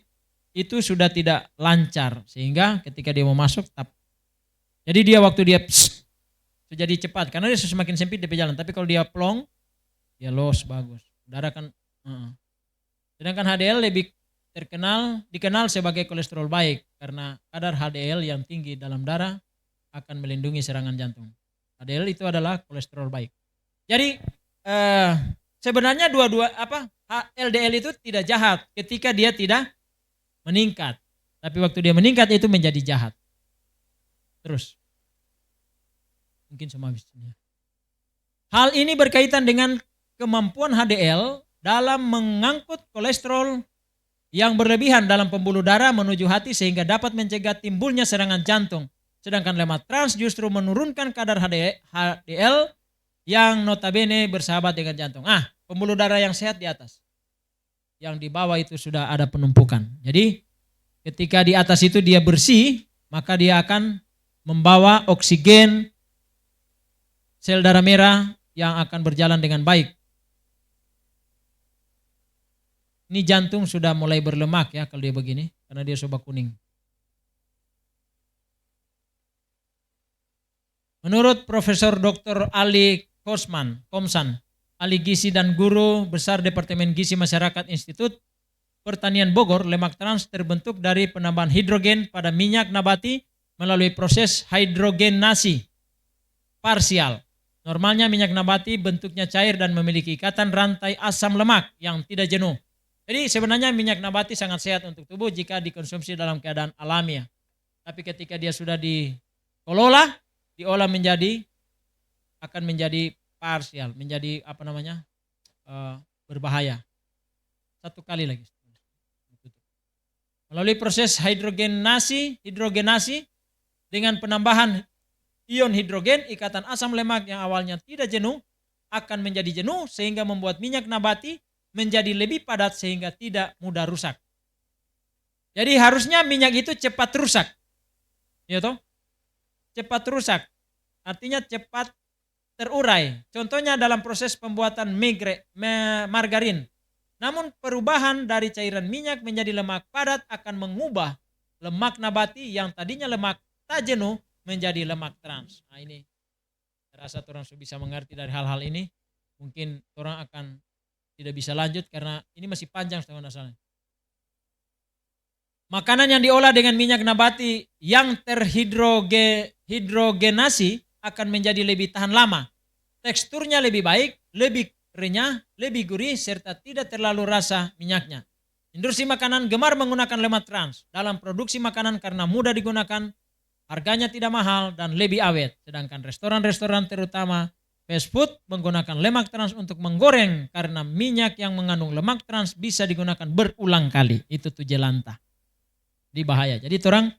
itu sudah tidak lancar. Sehingga ketika dia mau masuk, jadi dia waktu dia jadi cepat karena dia semakin sempit dia jalan. Tapi kalau dia plong, dia los bagus. Darah kan. Sedangkan HDL lebih dikenal sebagai kolesterol baik karena kadar HDL yang tinggi dalam darah akan melindungi serangan jantung. HDL itu adalah kolesterol baik. Jadi sebenarnya LDL itu tidak jahat ketika dia tidak meningkat. Tapi waktu dia meningkat itu menjadi jahat. Terus. Mungkin semua habisnya. Hal ini berkaitan dengan kemampuan HDL dalam mengangkut kolesterol yang berlebihan dalam pembuluh darah menuju hati sehingga dapat mencegah timbulnya serangan jantung. Sedangkan lemak trans justru menurunkan kadar HDL yang notabene bersahabat dengan jantung. Pembuluh darah yang sehat di atas. Yang di bawah itu sudah ada penumpukan. Jadi ketika di atas itu dia bersih, maka dia akan membawa oksigen sel darah merah yang akan berjalan dengan baik. Ini jantung sudah mulai berlemak ya kalau dia begini, karena dia coba kuning. Menurut Profesor Dr. Ali Komsan, ahli gizi dan guru besar Departemen Gizi Masyarakat Institut Pertanian Bogor, lemak trans terbentuk dari penambahan hidrogen pada minyak nabati melalui proses hidrogenasi parsial. Normalnya minyak nabati bentuknya cair dan memiliki ikatan rantai asam lemak yang tidak jenuh. Jadi sebenarnya minyak nabati sangat sehat untuk tubuh jika dikonsumsi dalam keadaan alamiah. Tapi ketika dia sudah diolah akan menjadi parsial, menjadi berbahaya. Satu kali lagi. Melalui proses hidrogenasi dengan penambahan ion hidrogen, ikatan asam lemak yang awalnya tidak jenuh akan menjadi jenuh sehingga membuat minyak nabati menjadi lebih padat sehingga tidak mudah rusak. Jadi harusnya minyak itu cepat rusak. Ya toh? Cepat rusak. Artinya cepat terurai. Contohnya dalam proses pembuatan margarin. Namun perubahan dari cairan minyak menjadi lemak padat akan mengubah lemak nabati yang tadinya lemak tak jenuh menjadi lemak trans. Nah ini, saya rasa orang sudah bisa mengerti dari hal-hal ini. Mungkin orang akan tidak bisa lanjut karena ini masih panjang setengah asalnya. Makanan yang diolah dengan minyak nabati yang terhidrogenasi akan menjadi lebih tahan lama. Teksturnya lebih baik, lebih renyah, lebih gurih, serta tidak terlalu rasa minyaknya. Industri makanan gemar menggunakan lemak trans dalam produksi makanan karena mudah digunakan, harganya tidak mahal dan lebih awet. Sedangkan restoran-restoran terutama fast food menggunakan lemak trans untuk menggoreng karena minyak yang mengandung lemak trans bisa digunakan berulang kali. Itu tuh jelantah. Di bahaya. Jadi orang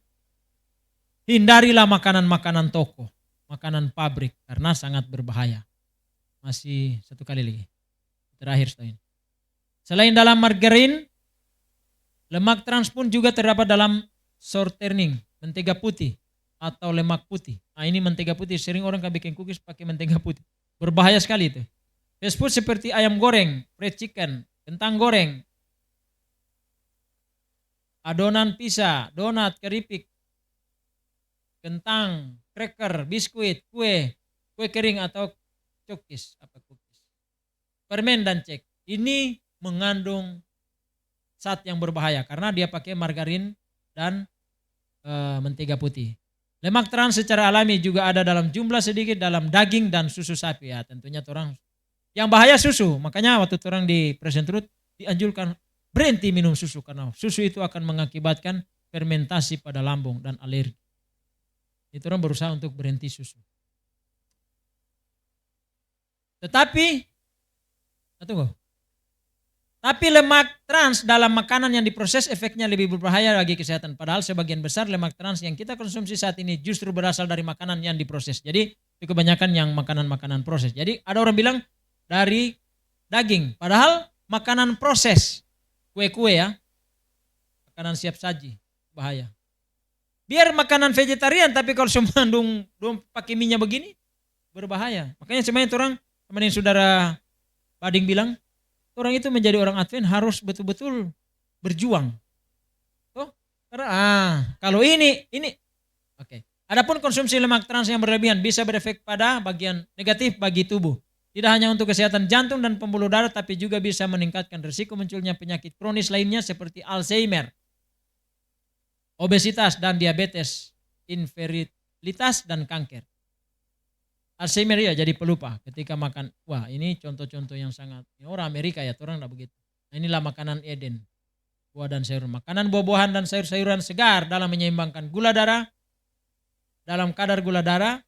hindarilah makanan-makanan toko, makanan pabrik karena sangat berbahaya. Masih satu kali lagi. Terakhir setelah ini. Selain dalam margarin, lemak trans pun juga terdapat dalam shortening, mentega putih atau lemak putih. Nah ini mentega putih, sering orang kan bikin cookies pakai mentega putih. Berbahaya sekali itu. Fast food seperti ayam goreng, fried chicken, kentang goreng, adonan pizza, donat, keripik, kentang, cracker, biskuit, kue kering atau cookies, permen dan cake. Ini mengandung zat yang berbahaya karena dia pakai margarin dan mentega putih. Lemak trans secara alami juga ada dalam jumlah sedikit dalam daging dan susu sapi. Ya tentunya orang yang bahaya susu. Makanya waktu orang di Present Truth dianjurkan berhenti minum susu karena susu itu akan mengakibatkan fermentasi pada lambung dan alergi. Itu orang berusaha untuk berhenti susu. Tapi lemak trans dalam makanan yang diproses efeknya lebih berbahaya bagi kesehatan. Padahal sebagian besar lemak trans yang kita konsumsi saat ini justru berasal dari makanan yang diproses. Jadi Itu kebanyakan yang makanan-makanan proses. Jadi ada orang bilang dari daging, padahal makanan proses, kue-kue ya, makanan siap saji, bahaya. Biar makanan vegetarian, tapi kalau semua dong pakai minyak begini, berbahaya. Makanya sebenarnya orang, teman yang saudara Bading bilang, orang itu menjadi orang Advent harus betul-betul berjuang. Tuh, karena kalau ini, oke. Adapun konsumsi lemak trans yang berlebihan bisa berefek pada bagian negatif bagi tubuh. Tidak hanya untuk kesehatan jantung dan pembuluh darah, tapi juga bisa meningkatkan risiko munculnya penyakit kronis lainnya seperti Alzheimer, obesitas dan diabetes, infertilitas dan kanker. Alzheimer ya jadi pelupa ketika makan. Wah, ini contoh-contoh yang sangat, orang Amerika ya, orang enggak begitu. Nah, inilah makanan Eden, buah dan sayur. Makanan buah-buahan dan sayur-sayuran segar dalam menyeimbangkan gula darah, dalam kadar gula darah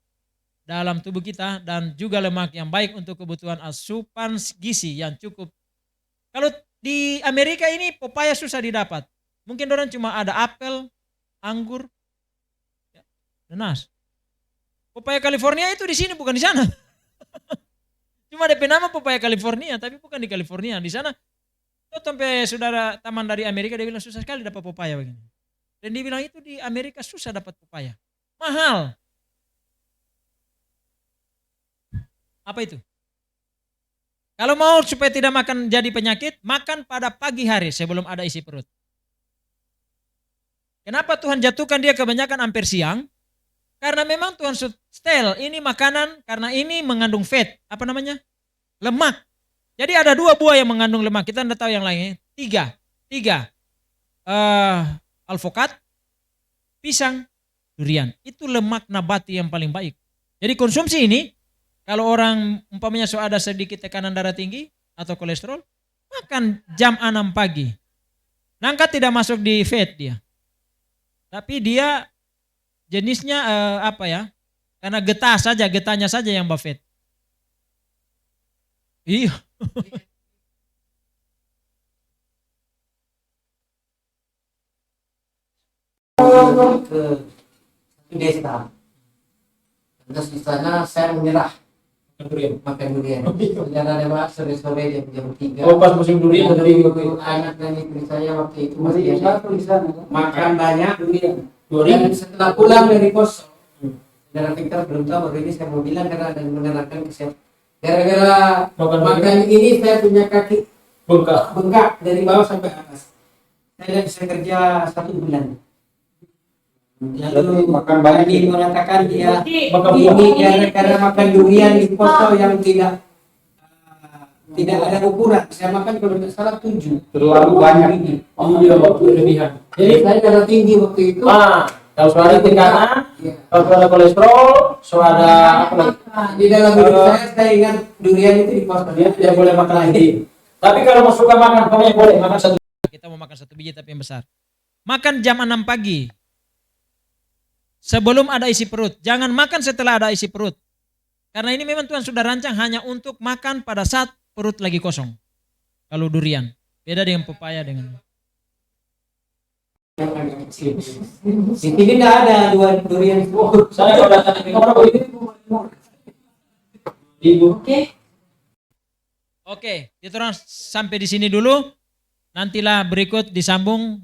dalam tubuh kita, dan juga lemak yang baik untuk kebutuhan asupan gizi yang cukup. Kalau di Amerika ini pepaya susah didapat. Mungkin orang cuma ada apel, anggur, nanas. Pepaya California itu di sini bukan di sana. Cuma ada nama pepaya California, tapi bukan di California. Di sana, sampai saudara taman dari Amerika dia bilang susah sekali dapat pepaya begini. Dan dia bilang itu di Amerika susah dapat pepaya. Mahal. Apa itu? Kalau mau supaya tidak makan jadi penyakit, makan pada pagi hari sebelum ada isi perut. Kenapa Tuhan jatuhkan dia kebanyakan hampir siang? Karena memang Tuhan setel ini makanan karena ini mengandung fat, apa namanya? Lemak. Jadi ada 2 buah yang mengandung lemak. Kita tidak tahu yang lainnya. 3. Alpukat, pisang, durian. Itu lemak nabati yang paling baik. Jadi konsumsi ini, kalau orang umpamanya ada sedikit tekanan darah tinggi atau kolesterol, makan jam 6 pagi. Nangka tidak masuk di fat dia. Tapi dia jenisnya karena getahnya saja yang buffet. Iya. Ke desa. Terus di sana saya menyerah makan durian. Karena ada sore-sore jam 3. Oh, pas musim durian dari Anak dan istri saya waktu itu masih makan banyak durian. Dan setelah pulang dari pos, saudara Victor belum tahu baru ini saya mau bilang karena ada menerangkan kesehatan. Gara-gara makan ini saya punya kaki bengkak dari bawah sampai atas. Saya tidak bisa kerja 1 bulan. Lalu makan banyak ini mengatakan dia ini karena makan durian di foto yang tidak ada ukuran. Saya makan kalau tidak salah 7. Terlalu banyak. Oh iya, berlebihan. Jadi saya darah tinggi waktu itu. Kalau suara tekanan, kalau ada kolesterol, suara apa lagi? Di dalam hidup saya ingat durian itu di foto Dia tidak boleh makan lagi. Tapi kalau mau suka makan, kamu boleh makan 1. Kita mau makan 1 biji tapi yang besar. Makan jam 6 pagi. Sebelum ada isi perut. Jangan makan setelah ada isi perut. Karena ini memang Tuhan sudah rancang hanya untuk makan pada saat perut lagi kosong. Kalau durian. Beda dengan pepaya dengan. Di sini tidak ada durian itu. Saya kalau datang ke orang ini Ibu. Oke, kita orang sampai di sini dulu. Nantilah berikut disambung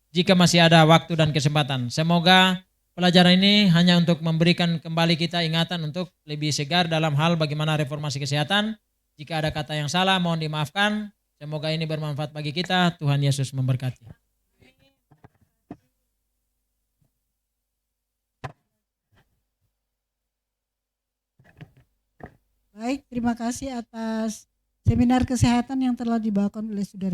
jika masih ada waktu dan kesempatan. Semoga pelajaran ini hanya untuk memberikan kembali kita ingatan untuk lebih segar dalam hal bagaimana reformasi kesehatan. Jika ada kata yang salah mohon dimaafkan. Semoga ini bermanfaat bagi kita. Tuhan Yesus memberkati. Baik, terima kasih atas seminar kesehatan yang telah dibawakan oleh saudara